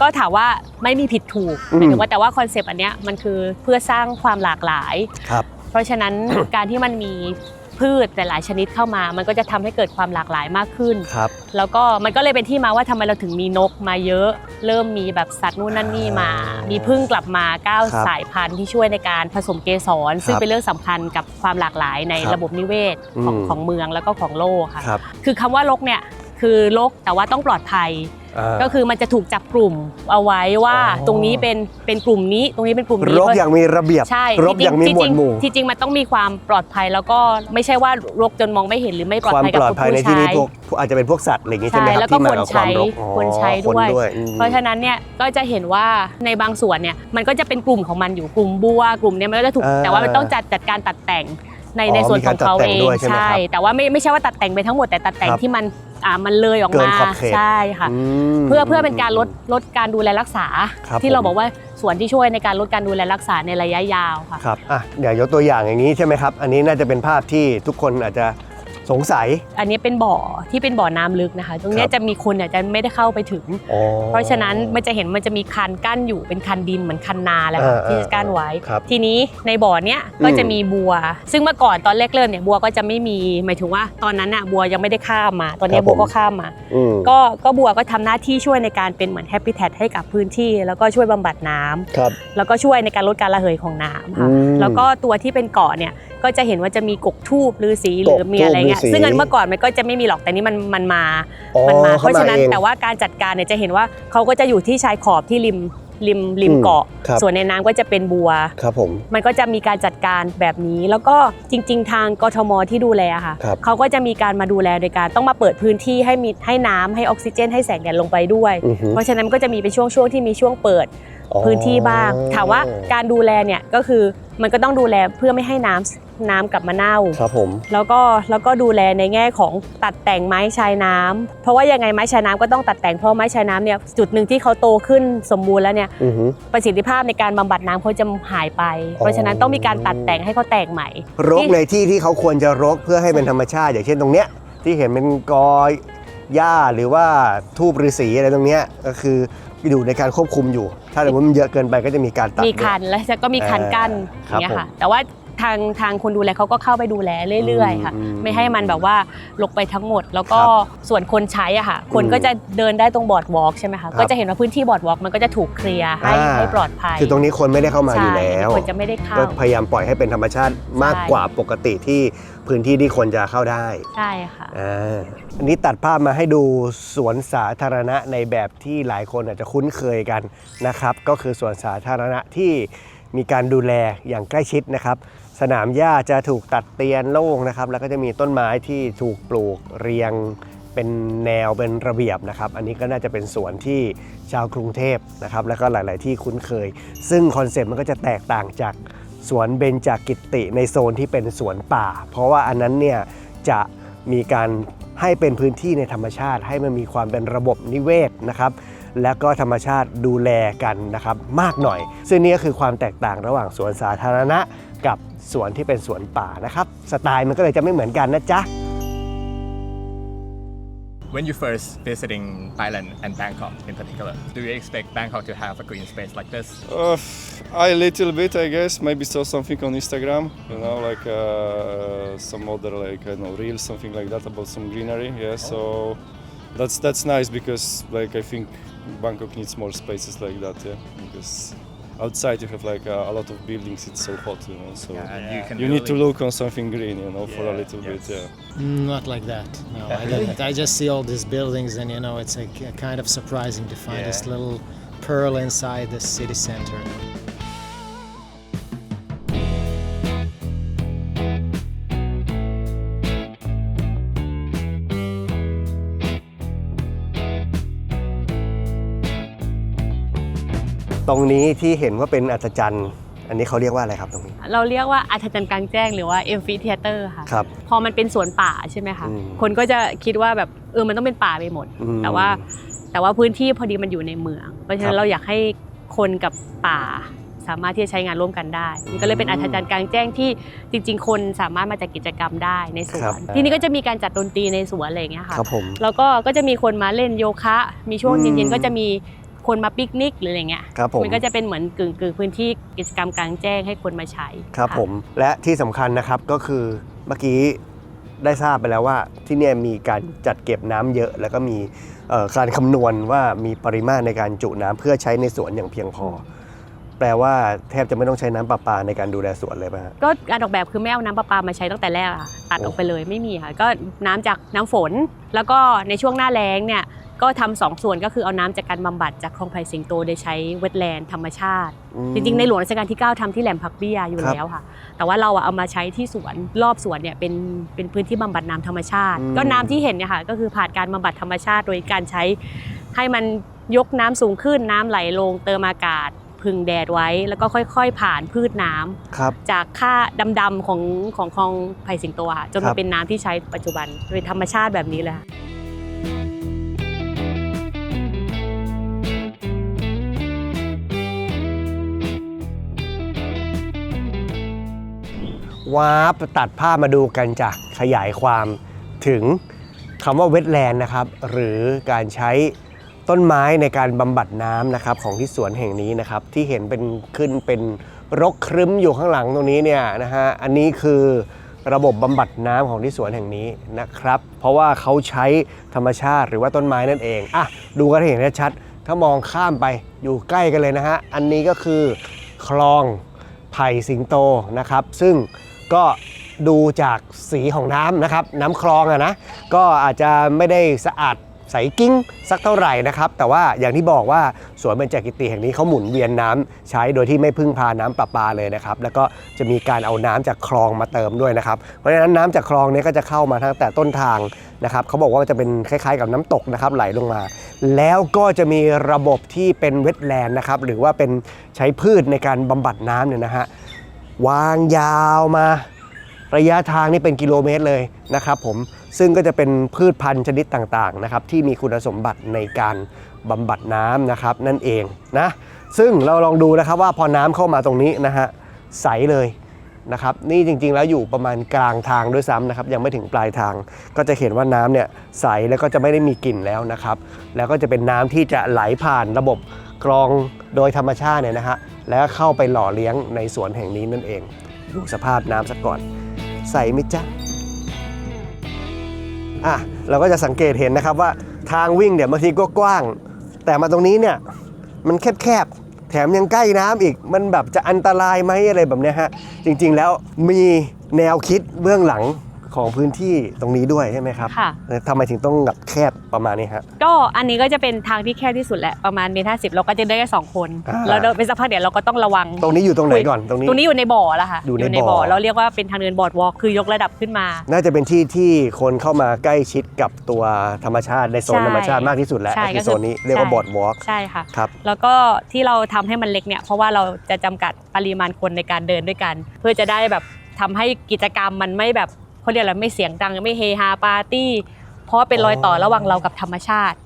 ก็ถามว่าไม่มีผิดถูกหมายถึงว่าแต่ว่าคอนเซปต์อันเนี้ยมันคือเพื่อสร้างความหลากหลายเพราะฉะนั้น การที่มันมีพืชหลายชนิดเข้ามามันก็จะทำให้เกิดความหลากหลายมากขึ้นแล้วก็มันก็เลยเป็นที่มาว่าทำไมเราถึงมีนกมาเยอะเริ่มมีแบบสัตว์นู่นนั่นนี่มามีผึ้งกลับมา9สายพันธุ์ที่ช่วยในการผสมเกสรซึ่งเป็นเรื่องสำคัญกับความหลากหลายในระบบนิเวศของเมืองแล้วก็ของโลกค่ะคือคำว่ารกเนี่ยคือรกแต่ว่าต้องปลอดภัยก็คือมันจะถูกจับกลุ่มเอาไว้ว่าตรงนี้เป็นกลุ่มนี้ตรงนี้เป็นกลุ่มนี้รกอย่างมีระเบียบรกอย่างมีหมวดหมู่ที่จริงมันต้องมีความปลอดภัยแล้วก็ไม่ใช่ว่ารกจนมองไม่เห็นหรือไม่ปลอดภัยกับผู้ใช้ในที่นี้อาจจะเป็นพวกสัตว์อะไรอย่างงี้ใช่ไหมครับแล้วก็คนใช้ด้วยเพราะฉะนั้นเนี่ยก็จะเห็นว่าในบางส่วนเนี่ยมันก็จะเป็นกลุ่มของมันอยู่กลุ่มบัวกลุ่มนี้มันก็จะถูกแต่ว่ามันต้องจัดการตัดแต่งในส่วนของเขาเองใช่แต่ว่าไม่ใช่ว่าตัดแต่งไปทั้งหมดแต่ตัดแต่งที่มันเลยออกมาใช่ค่ะเพื่อเป็นการลดการดูแลรักษาที่เราบอกว่าส่วนที่ช่วยในการลดการดูแลรักษาในระยะยาวค่ะครับเดี๋ยวยกตัวอย่างอย่างนี้ใช่ไหมครับอันนี้น่าจะเป็นภาพที่ทุกคนอาจจะ สงสัย อันนี้เป็นบ่อที่เป็นบ่อน้ำลึกนะคะตรงเนี้ยจะมีคนจะไม่ได้เข้าไปถึงเพราะฉะนั้นมันจะเห็นมันจะมีคันกั้นอยู่เป็นคันดินเหมือนคันนาแหละค่ะที่กั้นไว้ทีนี้ในบ่อเนี้ยก็จะมีบัวซึ่งเมื่อก่อนตอนแรกเริ่มเนี่ยบัวก็จะไม่มีหมายถึงว่าตอนนั้นน่ะบัวยังไม่ได้ข้ามมาตอนนี้บัวก็ข้ามมาก็บัวก็ทำหน้าที่ช่วยในการเป็นเหมือนแฮปปี้แท็ให้กับพื้นที่แล้วก็ช่วยบำบัดน้ำแล้วก็ช่วยในการลดการระเหยของน้ำค่ะแล้วก็ตัวที่เป็นเกาะเนี่ยก็จะเห็นว่าจะมีกกทูบฤาษีหรือมีอะไรเงี้ยซึ่งเมื่อก่อนมันก็จะไม่มีหรอกแต่นี้มันมาเพราะฉะนั้นแต่ว่าการจัดการเนี่ยจะเห็นว่าเขาก็จะอยู่ที่ชายขอบที่ริมเกาะส่วนในน้ำก็จะเป็นบัวครับผมมันก็จะมีการจัดการแบบนี้แล้วก็จริงๆทางกทมที่ดูแลค่ะเขาก็จะมีการมาดูแลโดยการต้องมาเปิดพื้นที่ให้น้ำให้ออกซิเจนให้แสงแดดลงไปด้วยเพราะฉะนั้นก็จะมีเป็นช่วงที่มีช่วงเปิดพื้นที่บ้างถามว่าการดูแลเนี่ยก็คือมันก็ต้องดูแลเพื่อไม่ให้น้ำกลับมาเน่าครับผมแล้วก็ดูแลในแง่ของตัดแต่งไม้ชายน้ำเพราะว่ายังไงไม้ชายน้ำก็ต้องตัดแต่งเพราะไม้ชายน้ำเนี่ยจุดหนึ่งที่เขาโตขึ้นสมบูรณ์แล้วเนี่ยประสิทธิภาพในการบำบัดน้ำเขาจะหายไปเพราะฉะนั้นต้องมีการตัดแต่งให้เขาแตกใหม่รกในที่เขาควรจะรกเพื่อให้เป็นธรรมชาติอย่างเช่นตรงเนี้ยที่เห็นเป็นกอหญ้าหรือว่าทูบฤาษีอะไรตรงเนี้ยก็คืออยู่ในการควบคุมอยู่ถ้าสมมติมันเยอะเกินไปก็จะมีการตัดมีคันแล้วก็มีคันกั้นอย่างเงี้ยค่ะแต่ว่าทางคนดูแลเขาก็เข้าไปดูแลเรื่อยๆค่ะไม่ให้มันแบบว่าลงไปทั้งหมดแล้วก็ส่วนคนใช้อ่ะค่ะคนก็จะเดินได้ตรงบอร์ดวอล์กใช่ไหมคะก็จะเห็นว่าพื้นที่บอร์ดวอล์กมันก็จะถูกเคลียร์ให้ปลอดภัยคือตรงนี้คนไม่ได้เข้ามาอยู่แล้วคนจะไม่ได้เข้าก็พยายามปล่อยให้เป็นธรรมชาติมากกว่าปกติที่พื้นที่ที่คนจะเข้าได้ใช่ค่ะอันนี้ตัดภาพมาให้ดูสวนสาธารณะในแบบที่หลายคนอาจจะคุ้นเคยกันนะครับก็คือสวนสาธารณะที่มีการดูแลอย่างใกล้ชิดนะครับสนามหญ้าจะถูกตัดเตียนโล่งนะครับแล้วก็จะมีต้นไม้ที่ถูกปลูกเรียงเป็นแนวเป็นระเบียบนะครับอันนี้ก็น่าจะเป็นสวนที่ชาวกรุงเทพนะครับแล้วก็หลายๆที่คุ้นเคยซึ่งคอนเซ็ปต์มันก็จะแตกต่างจากสวนเบญจกิติในโซนที่เป็นสวนป่าเพราะว่าอันนั้นเนี่ยจะมีการให้เป็นพื้นที่ในธรรมชาติให้มันมีความเป็นระบบนิเวศนะครับแล้วก็ธรรมชาติดูแลกันนะครับมากหน่อยซึ่งนี่ก็คือความแตกต่างระหว่างสวนสาธารณะกับสวนที่เป็นสวนป่านะครับสไตล์มันก็เลยจะไม่เหมือนกันนะจ๊ะ When you first visiting Thailand and Bangkok in particular, do you expect Bangkok to have a green space like this? A little bit, I guess. Maybe saw something on Instagram, you know, like some other like reels, something like that about some greenery. Yeah, so that's nice because like I think Bangkok needs more spaces like that. Yeah, because outside you have like a lot of buildings, it's so hot, you know, so you need to look on something green, you know, for a little bit. Not like that, no, I didn't. I just see all these buildings and you know it's like kind of surprising to find this little pearl inside the city center.ตรงนี้ที่เห็นว่าเป็นอัศจรรย์อันนี้เขาเรียกว่าอะไรครับตรงนี้เราเรียกว่าอัศจรรย์กลางแจ้งหรือว่าเอมฟิเธียเตอร์ค่ะครับพอมันเป็นสวนป่าใช่ไหมคะคนก็จะคิดว่าแบบมันต้องเป็นป่าไปหมดแต่ว่าพื้นที่พอดีมันอยู่ในเมืองเพราะฉะนั้นเราอยากให้คนกับป่าสามารถที่จะใช้งานร่วมกันได้มันก็เลยเป็นอัศจรรย์กลางแจ้งที่จริงๆคนสามารถมาจัดกิจกรรมได้ในสวนที่นี่ก็จะมีการจัดดนตรีในสวนอะไรอย่างเงี้ยค่ะแล้วก็จะมีคนมาเล่นโยคะมีช่วงเย็นๆก็จะมีคนมาปิกนิกหรืออะไรเงี้ยมันก็จะเป็นเหมือนกึ่งพื้นที่กิจกรรมกลางแจ้งให้คนมาใช้ครับผมและที่สำคัญนะครับก็คือเมื่อกี้ได้ทราบไปแล้วว่าที่นี่มีการจัดเก็บน้ำเยอะแล้วก็มีการคำนวณว่ามีปริมาตรในการจุน้ำเพื่อใช้ในสวนอย่างเพียงพอแปลว่าแทบจะไม่ต้องใช้น้ำประปาในการดูแลสวนเลยป่ะก็การออกแบบคือไม่เอาน้ำประปามาใช้ตั้งแต่แรกค่ะตัดออกไปเลยไม่มีค่ะก็น้ำจากน้ำฝนแล้วก็ในช่วงหน้าแล้งเนี่ยก็ทำ2 ส่วนก็คือเอาน้ำจากการบำบัดจากคลองไผ่สิงโตโดยใช้เวทแลนด์ธรรมชาติจริงๆในหลวงรัชกาลที่9ทำที่แหลมผักเบี้ยอยู่แล้วค่ะแต่ว่าเราเอามาใช้ที่สวนรอบสวนเนี่ยเป็นพื้นที่บำบัดน้ำธรรมชาติก็น้ำที่เห็นเนี่ยค่ะก็คือผ่านการบำบัดธรรมชาติโดยการใช้ให้มันยกน้ำสูงขึ้นน้ำไหลลงเติมอากาศพึ่งแดดไว้แล้วก็ค่อยๆผ่านพืชน้ำจากค่าดำๆของคลองไผ่สิงโตค่ะจนมาเป็นน้ำที่ใช้ปัจจุบันโดยธรรมชาติแบบนี้เลยวาร์ปตัดภาพมาดูกันจากขยายความ ถึงคำว่าเวทแลนด์นะครับหรือการใช้ต้นไม้ในการบำบัดน้ำนะครับของที่สวนแห่งนี้นะครับที่เห็นเป็นขึ้นเป็นรกครึ้มอยู่ข้างหลังตรงนี้เนี่ยนะฮะอันนี้คือระบบบำบัดน้ำของที่สวนแห่งนี้นะครับเพราะว่าเขาใช้ธรรมชาติหรือว่าต้นไม้นั่นเองอ่ะดูกันให้เห็นชัดๆถ้ามองข้ามไปอยู่ใกล้กันเลยนะฮะอันนี้ก็คือคลองไผ่สิงโตนะครับซึ่งก็ดูจากสีของน้ำนะครับน้ำคลองอะนะก็อาจจะไม่ได้สะอาดใสกิ้งสักเท่าไหร่นะครับแต่ว่าอย่างที่บอกว่าสวนเบญจกิติแห่งนี้เขาหมุนเวียนน้ำใช้โดยที่ไม่พึ่งพาน้ำประปาเลยนะครับแล้วก็จะมีการเอาน้ำจากคลองมาเติมด้วยนะครับเพราะฉะนั้นน้ำจากคลองนี้ก็จะเข้ามาตั้งแต่ต้นทางนะครับเขาบอกว่าจะเป็นคล้ายๆกับน้ำตกนะครับไหลลงมาแล้วก็จะมีระบบที่เป็นเวทแลนด์นะครับหรือว่าเป็นใช้พืชในการบำบัดน้ำเนี่ยนะฮะวางยาวมาระยะทางนี่เป็นกิโลเมตรเลยนะครับผมซึ่งก็จะเป็นพืชพันธุ์ชนิดต่างๆนะครับที่มีคุณสมบัติในการบำบัดน้ำนะครับนั่นเองนะซึ่งเราลองดูนะครับว่าพอน้ำเข้ามาตรงนี้นะฮะใสเลยนะครับนี่จริงๆแล้วอยู่ประมาณกลางทางด้วยซ้ำนะครับยังไม่ถึงปลายทางก็จะเห็นว่าน้ำเนี่ยใสแล้วก็จะไม่ได้มีกลิ่นแล้วนะครับแล้วก็จะเป็นน้ำที่จะไหลผ่านระบบกรองโดยธรรมชาติเนี่ยนะฮะแล้วเข้าไปหล่อเลี้ยงในสวนแห่งนี้นั่นเองดูสภาพน้ำซะก่อนใสไหมจ๊ะเราก็จะสังเกตเห็นนะครับว่าทางวิ่งเนี่ยบางทีก็กว้างแต่มาตรงนี้เนี่ยมันแคบๆแถมยังใกล้น้ำอีกมันแบบจะอันตรายไหมอะไรแบบนี้ฮะจริงๆแล้วมีแนวคิดเบื้องหลังของพื้นที่ตรงนี้ด้วยใช่ไหมครับค่ะทำไมถึงต้องแบบแคบประมาณนี้ฮะก็อันนี้ก็จะเป็นทางที่แคบที่สุดแหละประมาณ1.50 เราก็จะได้แค่2 คนเราเดินไปสักพักเดี๋ยวเราก็ต้องระวังตรงนี้อยู่ตรงไหนก่อนตรงนี้อยู่ในบ่อแล้วค่ะอยู่ในบ่อเราเรียกว่าเป็นทางเดินบอร์ดวอล์กคือยกระดับขึ้นมาน่าจะเป็นที่ที่คนเข้ามาใกล้ชิดกับตัวธรรมชาติในโซนธรรมชาติมากที่สุดแล้วคือโซนนี้เรียกว่าบอร์ดวอล์กใช่ค่ะครับแล้วก็ที่เราทำให้มันเล็กเนี่ยเพราะว่าเราจะจำกัดปริมาณคนในการเดินด้วยกันเพื่อจะได้แบบทำให้กิจกรรมมันไม่แบบเขาเรียกอะไรไม่เสียงดังไม่เฮฮาปาร์ตี้เพราะเป็นรอยต่อระหว่างเรากับธรรมชาติ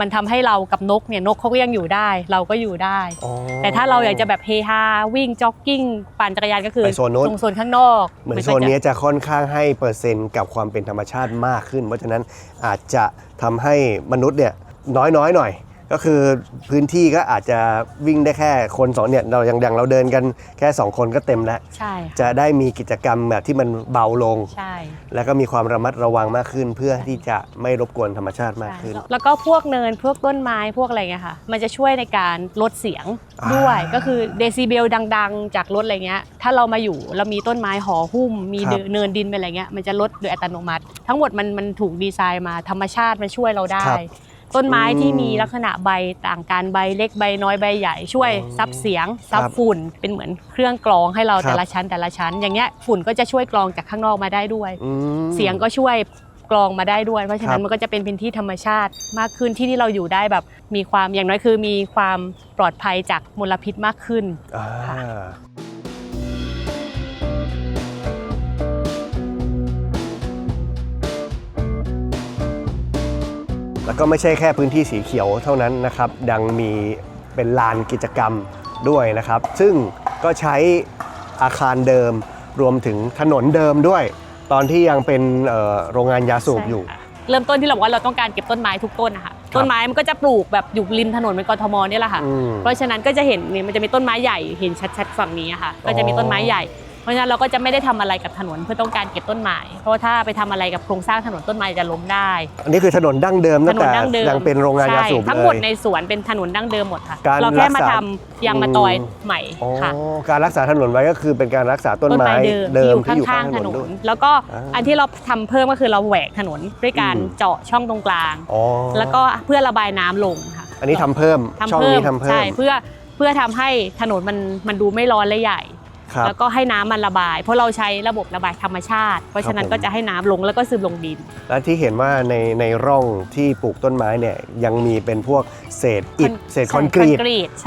มันทำให้เรากับนกเนี่ยนกเขาก็ยังอยู่ได้เราก็อยู่ได้แต่ถ้าเราอยากจะแบบเฮฮาวิ่งจ็อกกิ้งปั่นจักรยานก็คือตรงโซนข้างนอกเหมือนโซนนี้จะค่อนข้างให้เปอร์เซ็นต์กับความเป็นธรรมชาติมากขึ้นเพราะฉะนั้นอาจจะทำให้มนุษย์เนี่ยน้อยหน่อยก็คือพื้นที่ก็อาจจะวิ่งได้แค่คน2เนี่ยเราอย่างเราเดินกันแค่2คนก็เต็มแล้วใช่จะได้มีกิจกรรมแบบที่มันเบาลงใช่แล้วก็มีความระมัดระวังมากขึ้นเพื่อที่จะไม่รบกวนธรรมชาติมากขึ้นแล้วก็พวกเนินพวกต้นไม้พวกอะไรเงี้ยค่ะมันจะช่วยในการลดเสียงด้วยก็คือเดซิเบลดังๆจากรถอะไรเงี้ยถ้าเรามาอยู่เรามีต้นไม้ห่อหุ้มมีเนินดินเป็นอะไรเงี้ยมันจะลดโดยอัตโนมัติทั้งหมดมันถูกดีไซน์มาธรรมชาติมันช่วยเราได้ต้นไม้ที่มีลักษณะใบต่างกันใบเล็กใบน้อยใบใหญ่ช่วยซับเสียงซับฝุ่นเป็นเหมือนเครื่องกรองให้เราแต่ละชั้นอย่างเงี้ยฝุ่นก็จะช่วยกรองจากข้างนอกมาได้ด้วยเสียงก็ช่วยกรองมาได้ด้วยเพราะฉะนั้นมันก็จะเป็นพื้นที่ธรรมชาติมากขึ้นที่เราอยู่ได้แบบมีความอย่างน้อยคือมีความปลอดภัยจากมลพิษมากขึ้นแล้วก็ไม่ใช่แค่พื้นที่สีเขียวเท่านั้นนะครับยังมีเป็นลานกิจกรรมด้วยนะครับซึ่งก็ใช้อาคารเดิมรวมถึงถนนเดิมด้วยตอนที่ยังเป็นโรงงานยาสูบอยู่เริ่มต้นที่เราบอกว่าเราต้องการเก็บต้นไม้ทุกต้นนะคะต้นไม้มันก็จะปลูกแบบอยู่ริมถนนในกทมนี่แหละค่ะเพราะฉะนั้นก็จะเห็นนี่มันจะมีต้นไม้ใหญ่เห็นชัดๆฝั่งนี้ค่ะก็จะมีต้นไม้ใหญ่เพราะฉะนั้นเราก็จะไม่ได้ทำอะไรกับถนนเพื่อต้องการเก็บต้นไม้เพราะว่าถ้าไปทำอะไรกับโครงสร้างถนนต้นไม้จะล้มได้อันนี้คือถนนดั้งเดิมตั้งแต่ยังเป็นโรงงานยาสูบเลยทั้งหมดในสวนเป็นถนนดั้งเดิมหมดค่ะเราแค่มาทำยางมะตอยใหม่ค่ะการรักษาถนนไว้ก็คือเป็นการรักษาต้นไม้เดิมที่อยู่ข้างถนนแล้วก็อันที่เราทำเพิ่มก็คือเราแหวกถนนด้วยการเจาะช่องตรงกลางแล้วก็เพื่อระบายน้ำลงค่ะอันนี้ทำเพิ่มช่องนี้ทำเพิ่มใช่เพื่อทำให้ถนนมันดูไม่ร้อนและใหญ่แล้วก็ให้น้ำมันระบายเพราะเราใช้ระบบระบายธรรมชาติเพราะฉะนั้นก็จะให้น้ำลงแล้วก็ซึมลงดินและที่เห็นว่าในร่องที่ปลูกต้นไม้เนี่ยยังมีเป็นพวกเศษอิฐเศษคอนกรีต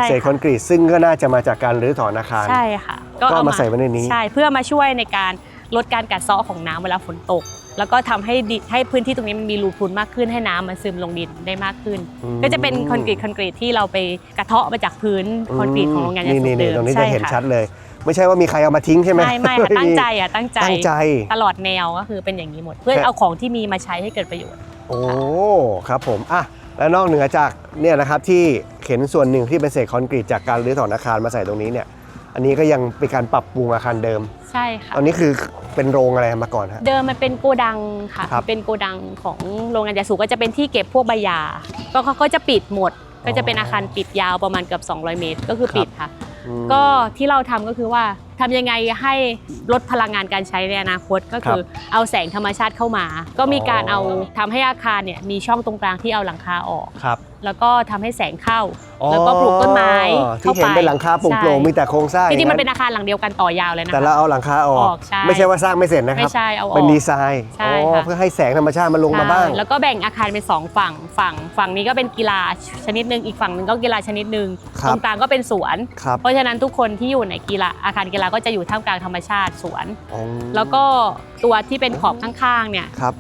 เศษคอนกรีตซึ่งก็น่าจะมาจากการรื้อถอนอาคารใช่ค่ะก็เอามาใส่ไว้ในนี้ใช่เพื่อมาช่วยในการลดการกัดเซาะของน้ำเวลาฝนตกแล้วก็ทำให้พื้นที่ตรงนี้มันมีรูพุนมากขึ้นให้น้ำมันซึมลงดินได้มากขึ้นก็จะเป็นคอนกรีตที่เราไปกระเทาะมาจากพื้นคอนกรีตของโรงงานยาสูบเดิมตรงนี้จะเห็นชัดเลย ไม่ใช่ว่ามีใครเอามาทิ้งใช่ไหม ไม่ค่ะตั้งใจตั้งใจ ตั้งใจ ตลอดแนวก็คือเป็นอย่างนี้หมด เพื่อเอาของที่มีมาใช้ให้เกิดประโยชน์ โอ้ครับผมอ่ะแล้วนอกเหนือจากเนี่ยนะครับที่เห็นส่วนหนึ่งที่เป็นเศษคอนกรีตจากการรื้อถอนอาคารมาใส่ตรงนี้เนี่ยอันนี้ก็ยังเป็นการปรับปรุงอาคารเดิม ใช่ค่ะ ตอนนี้คือเป็นโรงอะไรมาก่อนฮะ เดิมมันเป็นโกดังค่ะ ครับ เป็นโกดังของโรงงานยาสูบก็จะเป็นที่เก็บพวกใบยาก็เขาก็จะปิดหมด ก็จะเป็นอาคารปิดยาวประมาณเกือบ200 เมตรก็คือปิดค่ะ อืม ก็ที่เราทำก็คือว่าทำยังไงให้ลดพลังงานการใช้ในอนาคตก็คือเอาแสงธรรมชาติเข้ามา ก็มีการเอาทำให้อาคารเนี่ยมีช่องตรงกลางที่เอาหลังคาออก ครับ แล้วก็ทำให้แสงเข้า แล้วก็ปลูกต้นไม้ ที่เห็นเป็นหลังคาโปร่งๆมีแต่โครงสร้าง จริงๆมัน อย่า เป็นอาคารหลังเดียวกันต่อยาวเลยนะ แต่ คะ เราเอาหลังคาออก ออกใช่ ไม่ใช่ว่าสร้างไม่เสร็จนะครับ ไม่ใช่เอาออก เป็นดีไซน์ ใช่ค่ะ เพื่อให้แสงธรรมชาติมันลงมาบ้าง ใช่แล้วก็แบ่งอาคารเป็น2ฝั่งนี้ก็เป็นกีฬาชนิดหนึ่งอีกฝั่งหนึ่งก็กีฬาชนิดหนึ่ง ครับ ตรงกลางก็เป็นสวน ครับ เพราะฉะนั้นทุกคนที่อยู่ในกีฬาอาคารกีฬาก็จะอยู่ท่ามกลางธรรมชาติสวน อ๋อ แล้วก็ตัวที่เป็นขอบข้างๆเนี่ย ครับ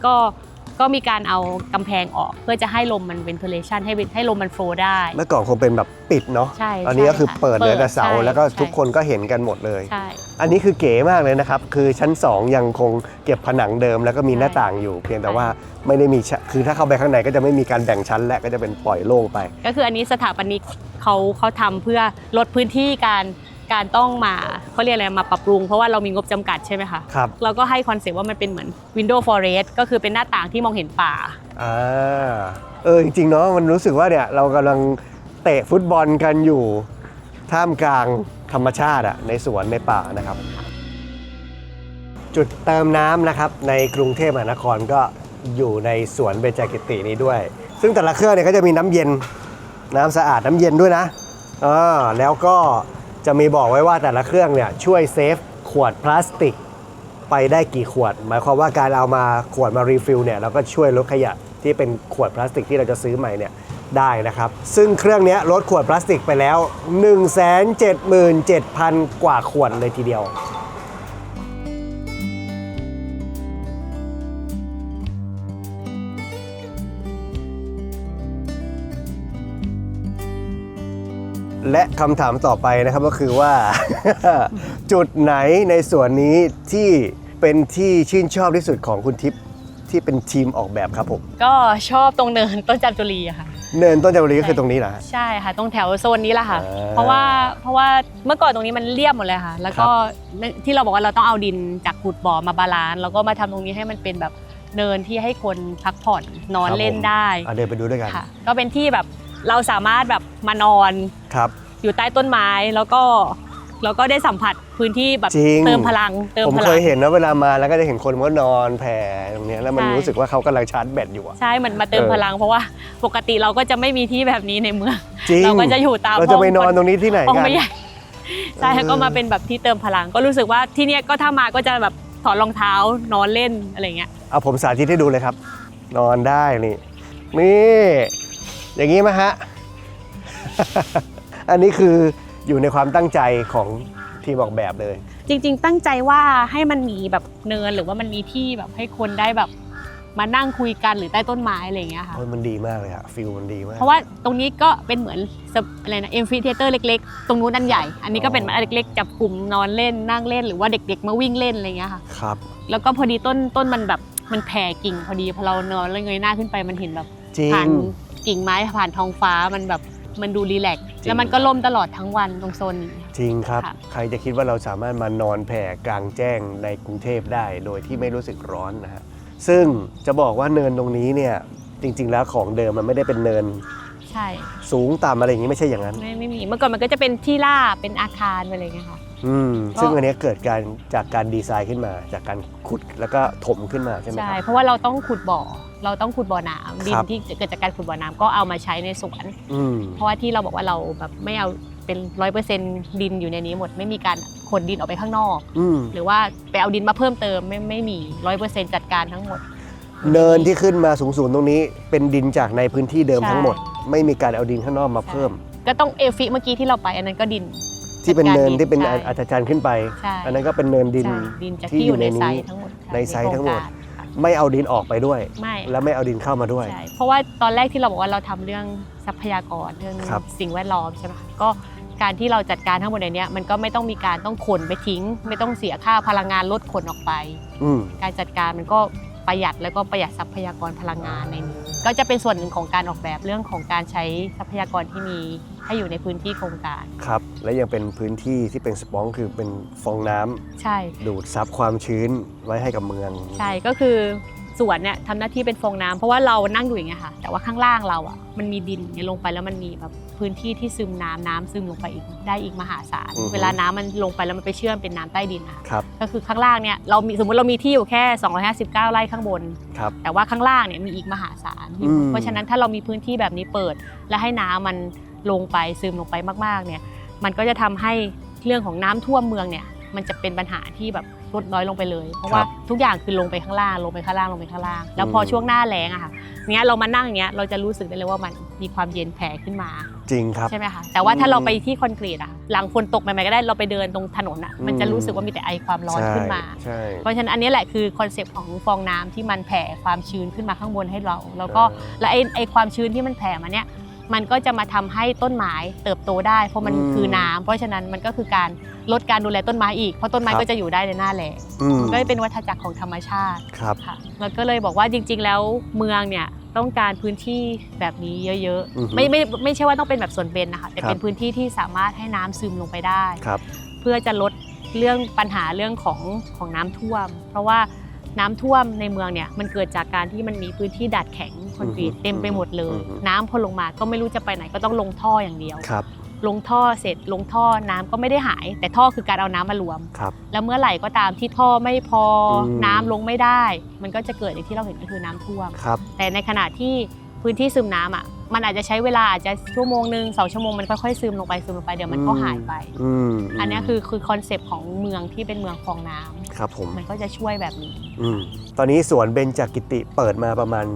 ก็มีการเอากำแพงออกเพื่อจะให้ลมมัน ventilation ให้ลมมันโฟลว์ได้ เมื่อก่อนคงเป็นแบบปิดเนาะ ใช่ อันนี้ก็คือ ใช่ค่ะ เปิดเหลือแต่เสา เปิด แล้วก็ ใช่ ทุกคนก็เห็นกันหมดเลย ใช่ อันนี้คือเก๋มากเลยนะครับ คือชั้น 2 ยังคงเก็บผนังเดิมแล้วก็มีหน้าต่างอยู่ เพียงแต่ว่าไม่ได้มีคือถ้าเข้าไปข้างในก็จะไม่มีการแบ่งชั้นและก็จะเป็นปล่อยโล่งไป ก็คืออันนี้สถาปนิกเขาทำเพื่อลดพื้นที่การต้องมาเขาเรียกอะไรมาปรับปรุงเพราะว่าเรามีงบจำกัดใช่ไหมคะ ครับ เราก็ให้คอนเซ็ปต์ว่ามันเป็นเหมือน window forest ก็คือเป็นหน้าต่างที่มองเห็นป่า จริงๆเนาะมันรู้สึกว่าเนี่ยเรากำลังเตะฟุตบอลกันอยู่ท่ามกลางธรรมชาติในสวนในป่านะครับ จุดเติมน้ำนะครับในกรุงเทพมหานครก็อยู่ในสวนเบญจกิตินี้ด้วย ซึ่งแต่ละเครื่องเนี่ยก็จะมีน้ำเย็นน้ำสะอาดน้ำเย็นด้วยนะแล้วก็จะมีบอกไว้ว่าแต่ละเครื่องเนี่ยช่วยเซฟขวดพลาสติกไปได้กี่ขวด หมายความว่าการเอามาขวดมารีฟิลเนี่ยเราก็ช่วยลดขยะที่เป็นขวดพลาสติกที่เราจะซื้อใหม่เนี่ยได้นะครับซึ่งเครื่องนี้ลดขวดพลาสติกไปแล้ว 177,000 กว่าขวดเลยทีเดียวและคำถามต่อไปนะครับก็คือว่า จุดไหนในส่วนนี้ที่เป็นที่ชื่นชอบที่สุดของคุณทิพย์ที่เป็นทีมออกแบบครับผม ก็ชอบตรงเนินต้นจามจุรีอะค่ะ เนินต้นจามจุรีก็คือตรงนี้เหรอฮะ ใช่ค่ะตรงแถวโซนนี้แหละค่ะ อ่า เพราะว่าเมื่อก่อนตรงนี้มันเรียบหมดเลยค่ะ แล้วก็ที่เราบอกว่าเราต้องเอาดินจากขุดบ่อมาบาลานซ์แล้วก็มาทำตรงนี้ให้มันเป็นแบบเนินที่ให้คนพักผ่อนนอนเล่นได้ เดินไปดูด้วยกัน ค่ะก็เป็นที่แบบเราสามารถแบบมานอน ครับ อยู่ใต้ต้นไม้แล้วก็ได้สัมผัสพื้นที่แบบ จริง เติมพลัง ผมเคยเห็นนะเวลามาแล้วก็จะเห็นคนก็นอนแผ่ตรงเนี้ยแล้วมัน ใช่ รู้สึกว่าเขากำลังชาร์จแบตอยู่อะ ใช่เหมือนมาเติมพลังเพราะว่าปกติเราก็จะไม่มีที่แบบนี้ในเมือง จริง เราก็จะอยู่ตาม เราจะไปนอนตรงนี้ที่ไหน ห้อง กัน ไม่ใหญ่ใช่แล้วก็มาเป็นแบบที่เติมพลัง ก็รู้สึกว่าที่เนี้ยก็ถ้ามาก็จะแบบถอดรองเท้านอนเล่นอะไรเงี้ย เอาผมสาธิตให้ดูเลยครับ นอนได้นี่อย่างนี้ไหมฮะ อันนี้คืออยู่ในความตั้งใจของทีมออกแบบเลย จริง ๆ ตั้งใจว่าให้มันมีแบบเนินหรือว่ามันมีที่แบบให้คนได้แบบมานั่งคุยกันหรือใต้ต้นไม้อะไรอย่างเงี้ยค่ะ โอ้ยมันดีมากเลยอะฟิลมันดีมาก เพราะว่าตรงนี้ก็เป็นเหมือนอะไรนะเอ็มฟิเทเตอร์เล็กๆ ตรงนู้นอันใหญ่ อันนี้ก็เป็นอันเล็กๆจับกลุ่มนอนเล่นนั่งเล่นหรือว่าเด็กๆมาวิ่งเล่นอะไรอย่างเงี้ยค่ะ ครับ แล้วก็พอดีต้นมันแบบมันแผ่กิ่งพอดีพอเรานอนแล้วเงยหน้าขึ้นไปมันเห็นแบบ จริง ผ่านกิ่งไม้ผ่านท้องฟ้ามันแบบมันดูรีแลกซ์ จริง แล้วมันก็ล่มตลอดทั้งวันตรงโซนนี้ จริงครับ ค่ะ ใครจะคิดว่าเราสามารถมานอนแผ่กลางแจ้งในกรุงเทพได้โดยที่ไม่รู้สึกร้อนนะฮะ ซึ่งจะบอกว่าเนินตรงนี้เนี่ยจริง ๆ แล้วของเดิมมันไม่ได้เป็นเนิน ใช่ สูงต่ำอะไรอย่างนี้ไม่ใช่อย่างนั้น ไม่มีเมื่อก่อนมันก็จะเป็นที่ราบเป็นอาคารไปอะไรอย่างเงี้ยค่ะ ซึ่งอันนี้เกิดจากการดีไซน์ขึ้นมา จากการขุดแล้วก็ถมขึ้นมาใช่ไหมค ใช่ รับ เพราะว่าเราต้องขุดบ่อน้ำดิ คน รับ ที่เกิดจากการขุดบ่อน้ำก็เอามาใช้ในสวน อืม เพราะว่าที่เราบอกว่าเราแบบไม่เอาเป็น 100% ดินอยู่ในนี้หมดไม่มีการขนดินออกไปข้างนอก อืม หรือว่าไปเอาดินมาเพิ่มเติมไม่มี 100% จัดการทั้งหมด เนินที่ขึ้นมาสูงๆตรงนี้เป็นดินจากในพื้นที่เดิม ใช่ ทั้งหมด ไม่มีการเอาดินข้างนอกมาเพิ่ม ก็ต้องเอฟิเมื่อกี้ที่เราไปอันนั้นก็ดิน ที่เป็นเนินที่เป็น ใช่ อาจารย์ขึ้นไป ใช่ อันนั้นก็เป็นเนินดิน ใช่ดินจาก ที่ ที่ อ อยู่ ยู่ใน ใน ไซ นี้ ต์ทั้งหมดช่ ในไซต์ทั้งหมด โครงการ ไม่เอาดินออกไปด้วย ไม่ และไม่เอาดินเข้ามาด้วย ใช่เพราะว่าตอนแรกที่เราบอกว่าเราทำเรื่องทรัพยากรเรื่อง ครับ สิ่งแวดล้อมใช่ไหมคะก็ การที่เราจัดการทั้งหมดในเนี้ยมันก็ไม่ต้องมีการต้องขนไปทิ้ง ไม่ต้องเสียค่าพลังงานรถขนออกไป การจัดการมันก็ประหยัดแล้วก็ประหยัดทรัพยากรพลังงานในนี้ก็จะเป็นส่วนหนึ่งของการออกแบบเรื่องของการใช้ทรัพยากรที่มีให้อยู่ในพื้นที่โครงการ ครับและยังเป็นพื้นที่ที่เป็นสปองคือเป็นฟองน้ำ ใช่ ดูดซับความชื้นไว้ให้กับเมือง ใช่ก็คือสวนเนี่ยทำหน้าที่เป็นฟองน้ำเพราะว่าเรานั่งอยู่อย่างเงี้ยค่ะแต่ว่าข้างล่างเราอ่ะมันมีดินเนี่ยลงไปแล้วมันมีแบบพื้นที่ที่ซึมน้ำซึมลงไปอีกได้อีกมหาศาล อือฮึ เวลาน้ำมันลงไปแล้วมันไปเชื่อมเป็นน้ำใต้ดินนะคะ ครับ ก็คือข้างล่างเนี่ยเรามีสมมติเรามีที่อยู่แค่259ไร่ข้างบน ครับ แต่ว่าข้างล่างเนี่ยมีอีกมหาศาลอยู่ อืม เพราะฉะนั้นถ้าเรามีพื้นที่แบบนี้เปิด และให้น้ำมันลงไปซึมลงไปมากๆเนี่ยมันก็จะทำให้เรื่องของน้ำท่วมเมืองเนี่ยมันจะเป็นปัญหาที่แบบลดน้อยลงไปเลย เพราะว่าทุกอย่างคือลงไปข้างล่างลงไปข้างล่างลงไปข้างล่าง แล้วพอช่วงหน้าแล้งอะค่ะเนี้ยเรามานั่งอย่างเงี้ยเราจะรู้สึกได้เลยว่ามันมีความเย็นแผ่ขึ้นมา จริงครับ ใช่ไหมคะแต่ว่าถ้าเราไปที่คอนกรีตอะหลังฝนตกใหม่ๆก็ได้เราไปเดินตรงถนนอะมันจะรู้สึกว่ามีแต่ไอความร้อนขึ้นมา ใช่ เพราะฉะนั้นอันนี้แหละคือคอนเซปต์ของฟองน้ำที่มันแผ่ความชื้นขึ้นมาข้างบนให้เราแล้วก็และไอความชื้นที่มันแผ่มาเนี่ยมันก็จะมาทำให้ต้นไม้เติบโตได้เพราะมันคือน้ำเพราะฉะนั้นมันก็คือการลดการดูแลต้นไม้อีกเพราะต้นไม้ก็จะอยู่ได้ในหน้าแล้ง มันก็เป็นวัฏจักรของธรรมชาติ ครับ ค่ะแล้วก็เลยบอกว่าจริงๆแล้วเมืองเนี่ยต้องการพื้นที่แบบนี้เยอะ อือฮึ ๆไม่ใช่ว่าต้องเป็นแบบสวนเบญนะคะแต่เป็นพื้นที่ที่สามารถให้น้ำซึมลงไปได้ ครับ เพื่อจะลดเรื่องปัญหาเรื่องของน้ำท่วม เพราะว่าน้ำท่วมในเมืองเนี่ยมันเกิดจากการที่มันมีพื้นที่ดัดแข็งคอนกรีตเต็มไปหมดเลย น้ำพอลงมาก็ไม่รู้จะไปไหนก็ต้องลงท่ออย่างเดียว ครับ ลงท่อเสร็จลงท่อน้ำก็ไม่ได้หาย แต่ท่อคือการเอาน้ำมารวม ครับ แล้วเมื่อไหร่ก็ตามที่ท่อไม่พออ ม น้ำลงไม่ได้ มันก็จะเกิดอย่างที่เราเห็นก็คือน้ำท่วม ครับ แต่ในขณะที่พื้นที่ซึมน้ำอ่ะมันอาจจะใช้เวลาอาจจะชั่วโมงนึง2 ชั่วโมงมันค่อยๆซึมลงไปเดี๋ยวมันก็หายไป อันนี้คือคอนเซปต์ของเมืองที่เป็นเมืองคลองน้ำ ครับผม มันก็จะช่วยแบบนี้ ตอนนี้สวนเบญจกิติเปิดมาประมาณ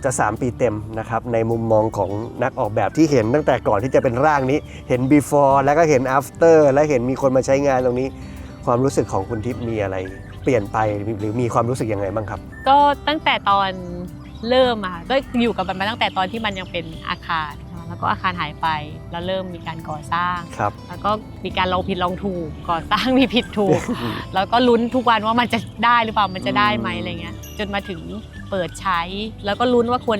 จะ3 ปีเต็มนะครับในมุมมองของนักออกแบบที่เห็นตั้งแต่ก่อนที่จะเป็นร่างนี้เห็น before แล้วก็เห็น after และเห็นมีคนมาใช้งานตรงนี้ ความรู้สึกของคุณทิพย์มีอะไรเปลี่ยนไปหรือมีความรู้สึกยังไงบ้างครับ ก็ตั้งแต่ตอนเริ่มอะก็อยู่กับมันมาตั้งแต่ตอนที่มันยังเป็นอาคารนะคะแล้วก็อาคารหายไปแล้วเริ่มมีการก่อสร้าง ครับ แล้วก็มีการลองผิดลองถูกก่อสร้างมีผิดถูก แล้วก็ลุ้นทุกวันว่ามันจะได้หรือเปล่ามันจะได้ไหมอะไรเงี้ยจนมาถึงเปิดใช้ แล้วก็ลุ้นว่าคน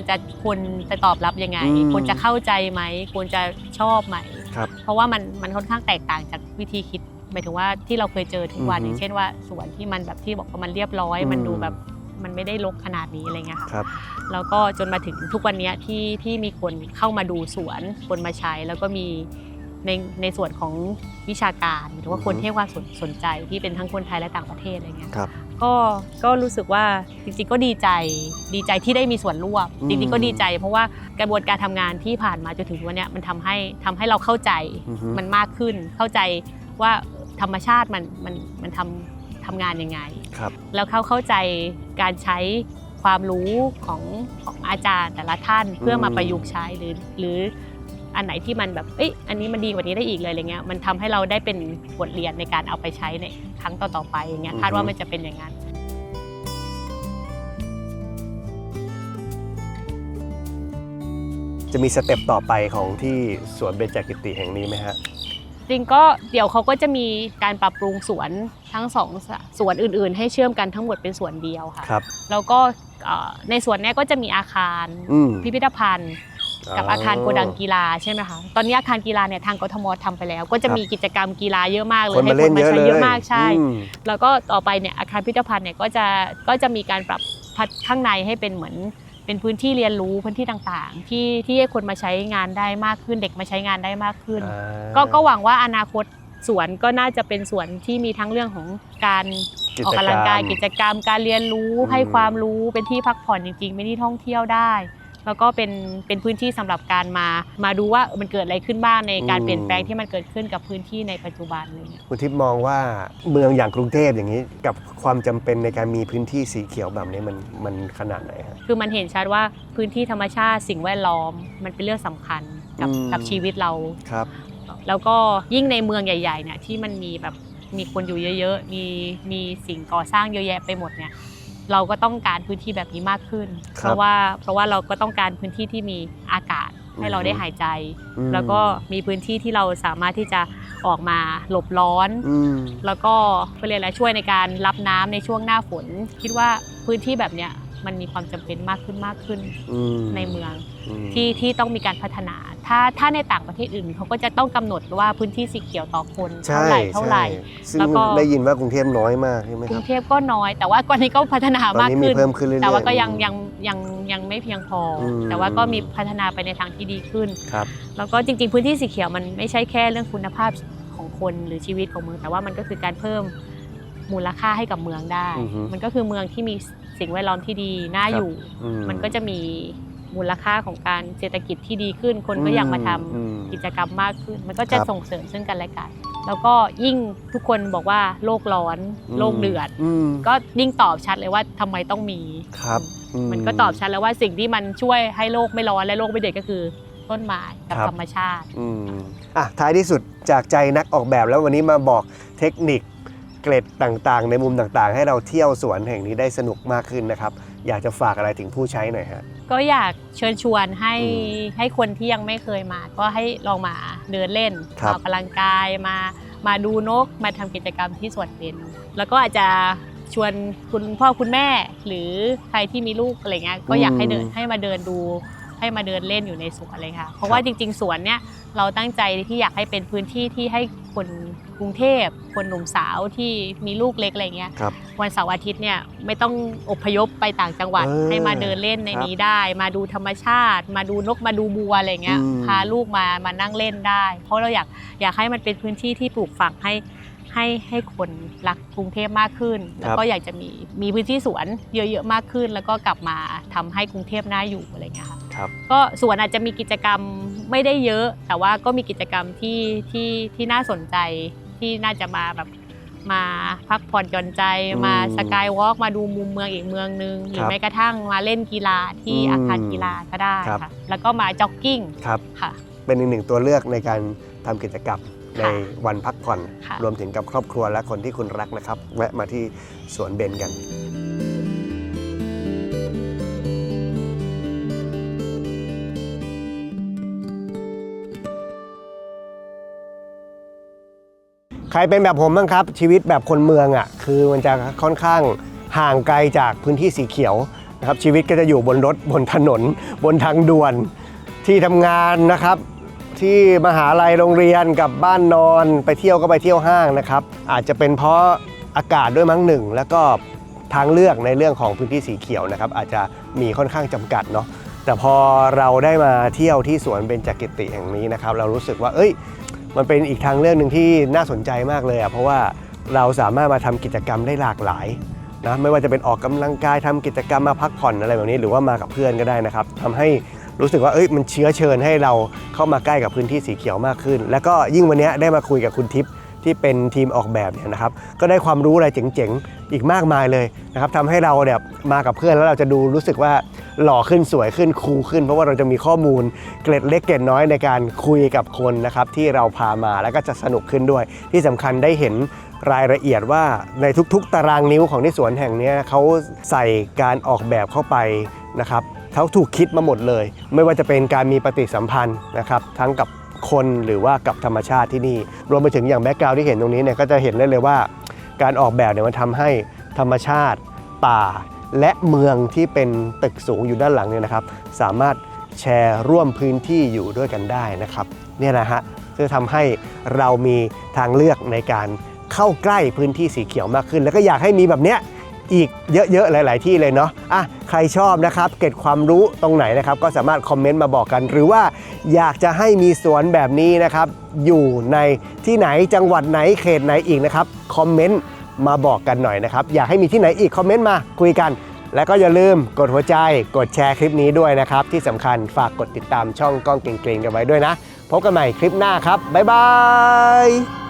จะตอบรับยังไง อืม ควรจะเข้าใจไหมควรจะชอบไหม ครับ เพราะว่ามันค่อนข้างแตกต่างจากวิธีคิดหมายถึงว่าที่เราเคยเจอทุกวัน อือฮึ อย่างเช่นว่าสวนที่มันแบบที่บอกว่ามันเรียบร้อย มันดูแบบมันไม่ได้รกขนาดนี้อะไรเงี้ยค่ะ ครับ แล้วก็จนมาถึงทุกวันนี้ที่มีคนเข้ามาดูสวนคนมาใช้แล้วก็มีในส่วนของวิชาการหรือว่าคนที่ให้ความสนใจที่เป็นทั้งคนไทยและต่างประเทศอะไรเงี้ย ครับ ก็รู้สึกว่าจริงๆก็ดีใจที่ได้มีส่วนร่วม อืม จริงๆก็ดีใจเพราะว่ากระบวนการทำงานที่ผ่านมาจนถึงวันเนี้ยมันทำให้เราเข้าใจ อือฮึ มันมากขึ้น เข้าใจว่าธรรมชาติมันทำงานยังไง ครับ แล้วเขาเข้าใจการใช้ความรู้ของอาจารย์แต่ละท่านเพื่อมาประยุกต์ใช้หรืออันไหนที่มันแบบอันนี้มันดีกว่านี้ได้อีกเลยอะไรเงี้ยมันทำให้เราได้เป็นบทเรียนในการเอาไปใช้ในครั้งต่อๆไปอย่างเงี้ยคาดว่ามันจะเป็นอย่างนั้น จะมีสเต็ปต่อไปของที่สวนเบญจกิติแห่งนี้ไหมฮะ จริงก็เดี๋ยวเขาก็จะมีการปรับปรุงสวนทั้ง2 สวนอื่นๆ ให้เชื่อมกันทั้งหมดเป็นสวนเดียวค่ะ ครับ แล้วก็ในสวนเนี้ยก็จะมีอาคาร พิพิธภัณฑ์ กับอาคารโกดังกีฬาใช่ไหมคะตอนนี้อาคารกีฬาเนี่ยทางกทมทำไปแล้ว ก็จะมีกิจกรรมกีฬาเยอะมากเลย คนมาเล่น ให้ เยอะ ใช้ เลย เยอะมากใช่ อืม แล้วก็ต่อไปเนี่ยอาคารพิพิธภัณฑ์เนี่ยก็จะมีการปรับข้างในให้เป็นเหมือนเป็นพื้นที่เรียนรู้พื้นที่ต่างๆ ที่ให้คนมาใช้งานได้มากขึ้นเด็กมาใช้งานได้มากขึ้น ก็หวังว่าอนาคตสวนก็น่าจะเป็นสวนที่มีทั้งเรื่องของการออกกำลังกายกิจกรรมการเรียนรู้ให้ความรู้เป็นที่พักผ่อนจริงๆเป็นที่ท่องเที่ยวได้ แล้วก็เป็นพื้นที่สำหรับการมาดูว่ามันเกิดอะไรขึ้นบ้างในการเปลี่ยนแปลงที่มันเกิดขึ้นกับพื้นที่ในปัจจุบันอะไรเงี้ย คุณทิพย์มองว่าเมืองอย่างกรุงเทพอย่างนี้กับความจำเป็นในการมีพื้นที่สีเขียวแบบนี้มันขนาดไหนฮะ คือมันเห็นชัดว่าพื้นที่ธรรมชาติสิ่งแวดล้อมมันเป็นเรื่องสำคัญกับชีวิตเรา ครับ แล้วก็ยิ่งในเมืองใหญ่ๆเนี่ยที่มันมีแบบมีคนอยู่เยอะๆมีสิ่งก่อสร้างเยอะแยะไปหมดเนี่ยเราก็ต้องการพื้นที่แบบนี้มากขึ้น เพราะว่าเราก็ต้องการพื้นที่ที่มีอากาศ ให้เราได้หายใจ อืม แล้วก็มีพื้นที่ที่เราสามารถที่จะออกมาหลบร้อน อืม แล้วก็เรียกอะไรช่วยในการรับน้ำในช่วงหน้าฝน คิดว่าพื้นที่แบบเนี้ยมันมีความจำเป็นมากขึ้น อืม ในเมือง อืม ที่ต้องมีการพัฒนา ถ้าในต่างประเทศอื่นเขาก็จะต้องกำหนดว่าพื้นที่สีเขียวต่อคน ใช่ เท่าไหร่ ซึ่ง แล้วก็ ได้ยินว่ากรุงเทพน้อยมากใช่ไหม ก ค รุ รับ งเทพก็น้อย แต่ว่าก่อนนี้ก็พัฒนา ตอน มาก นี้มี ขึ้น เพิ่มขึ้นเรื่อยๆ แต่ว่าก็ยั อืม งไม่เพียงพออ ม แต่ว่าก็มีพัฒนาไปในทางที่ดีขึ้น ครับ แล้วก็จริงๆ พื้นที่สีเขียวมันไม่ใช่แค่เรื่องคุณภาพของคนหรือชีวิตของเมือง แต่ว่ามันก็คือการเพิ่มมูลค่าให้กับเมืองได้ อือฮึ มันก็คือเมืองที่มีสิ่งแวดล้อมที่ดีน่า ครับ อยู่ อื มันก็จะมีมูลค่าของการเศรษฐกิจที่ดีขึ้น คนก็อยากมาทำ อืม กิจกรรมมากขึ้น มันก็จะ ครับ ส่งเสริมซึ่งกันและกัน แล้วก็ยิ่งทุกคนบอกว่าโลกร้อนโลกเดือด อืม ก็ยิ่งตอบชัดเลยว่าทำไมต้องมี ครับอื มันก็ตอบชัดแล้วว่าสิ่งที่มันช่วยให้โลกไม่ร้อนและโลกไม่เดือดก็คือต้นไม้กับ ครับ ธรรมชาติ อืมอ่ะท้ายที่สุดจากใจนักออกแบบแล้ววันนี้มาบอกเทคนิคเกร็ดต่างๆ ในมุมต่างๆ ให้เราเที่ยวสวนแห่งนี้ได้สนุกมากขึ้นนะครับ อยากจะฝากอะไรถึงผู้ใช้หน่อยฮะ ก็อยากเชิญชวนให้ อืม ให้คนที่ยังไม่เคยมา ก็ให้ลองมาเดินเล่น ครับ ออกกำลังกายมาดูนกมาทำกิจกรรมที่สวนเบญแล้วก็อาจจะชวนคุณพ่อคุณแม่ หรือใครที่มีลูกอะไรเงี้ยก็อยากให้มาเดินดู ให้มาเดินเล่นอยู่ในสวนเลยค่ะ เพราะว่าจริงๆสวนเนี่ยเราตั้งใจที่อยากให้เป็นพื้นที่ที่ให้คนกรุงเทพคนหนุ่มสาวที่มีลูกเล็กอะไรเงี้ย ครับ วันเสาร์อาทิตย์เนี่ยไม่ต้องอพยพไปต่างจังหวัด ให้มาเดินเล่นในนี้ได้ มาดูธรรมชาติ มาดูนกมาดูบัวอะไรเงี้ย อืม พาลูกมานั่งเล่นได้ เพราะเราอยากให้มันเป็นพื้นที่ที่ปลูกฝังให้คนรักกรุงเทพมากขึ้น แล้วก็อยากจะมีพื้นที่สวนเยอะๆมากขึ้น แล้วก็กลับมาทำให้กรุงเทพน่าอยู่อะไรเงี้ยค่ะ ครับ ก็สวนอาจจะมีกิจกรรมไม่ได้เยอะ แต่ว่าก็มีกิจกรรมที่น่าสนใจที่น่าจะมาแบบมาพักผ่อนหย่อนใจ อืม มาสกายวอล์กมาดูมุมเมืองอีกเมืองนึงหรื ค อ รับ แม้กระทั่งมาเล่นกีฬาที่ อืม อาคารกีฬาก็ได้ ครับ ค่ะแล้วก็มาจ็อกกิ้ง ครับ ค่ะ เป็นอีกหนึ่งตัวเลือกในการทำกิจกรรมใน ค่ะ วันพักผ่อน ค่ะ รวมถึงกับครอบครัวและคนที่คุณรักนะครับ แวะมาที่สวนเบญกัน ใครเป็นแบบผมบ้างครับ ชีวิตแบบคนเมืองอ่ะคือมันจะค่อนข้างห่างไกลจากพื้นที่สีเขียวนะครับชีวิตก็จะอยู่บนรถบนถนน บนทางด่วน ที่ทำงานนะครับ ที่มหาลัยโรงเรียนกับบ้านนอนไปเที่ยวก็ไปเที่ยวห้างนะครับ อาจจะเป็นเพราะอากาศด้วยมั้งหนึ่งแล้วก็ทางเลือกในเรื่องของพื้นที่สีเขียวนะครับ อาจจะมีค่อนข้างจำกัดเนาะแต่พอเราได้มาเที่ยวที่สวนเบญจกิติแห่งนี้นะครับ เรารู้สึกว่ามันเป็นอีกทางเลือกหนึ่งที่น่าสนใจมากเลยอ่ะเพราะว่าเราสามารถมาทำกิจกรรมได้หลากหลายนะไม่ว่าจะเป็นออกกำลังกายทำกิจกรรมมาพักผ่อนอะไรแบบนี้ หรือว่ามากับเพื่อนก็ได้นะครับทำให้รู้สึกว่ามันเชื้อเชิญให้เราเข้ามาใกล้กับพื้นที่สีเขียวมากขึ้น แล้วก็ยิ่งวันนี้ได้มาคุยกับคุณทิพย์ที่เป็นทีมออกแบบเนี่ยนะครับก็ได้ความรู้อะไรเจ๋งๆอีกมากมายเลยนะครับทำให้เราเนี่ยมากับเพื่อนแล้วเราจะดูรู้สึกว่าหล่อขึ้นสวยขึ้นคูลขึ้น เพราะว่าเราจะมีข้อมูลเกร็ดเล็กเกร็ดน้อยในการคุยกับคนนะครับที่เราพามาแล้วก็จะสนุกขึ้นด้วย ที่สำคัญได้เห็นรายละเอียดว่าในทุกๆตารางนิ้วของที่สวนแห่งนี้เขาใส่การออกแบบเข้าไปนะครับเขาถูกคิดมาหมดเลย ไม่ว่าจะเป็นการมีปฏิสัมพันธ์นะครับทั้งกับคนหรือว่ากับธรรมชาติที่นี่รวมไปถึงอย่างแบ็กกราวด์ที่เห็นตรงนี้เนี่ยก็จะเห็นได้เลยว่าการออกแบบเนี่ยมันทำให้ธรรมชาติป่าและเมืองที่เป็นตึกสูงอยู่ด้านหลังเนี่ยนะครับสามารถแชร์ร่วมพื้นที่อยู่ด้วยกันได้นะครับเนี่ยนะฮะจะทำให้เรามีทางเลือกในการเข้าใกล้พื้นที่สีเขียวมากขึ้นแล้วก็อยากให้มีแบบเนี้ยอีกเยอะๆหลายๆที่เลยเนาะใครชอบนะครับเก็บความรู้ตรงไหนนะครับก็สามารถคอมเมนต์มาบอกกันหรือว่าอยากจะให้มีสวนแบบนี้นะครับอยู่ในที่ไหนจังหวัดไหนเขตไหนอีกนะครับคอมเมนต์มาบอกกันหน่อยนะครับอยากให้มีที่ไหนอีกคอมเมนต์มาคุยกันแล้วก็อย่าลืมกดหัวใจกดแชร์คลิปนี้ด้วยนะครับที่สำคัญฝากกดติดตามช่องก้องเกรงๆกันไว้ด้วยนะพบกันใหม่คลิปหน้าครับบ๊ายบาย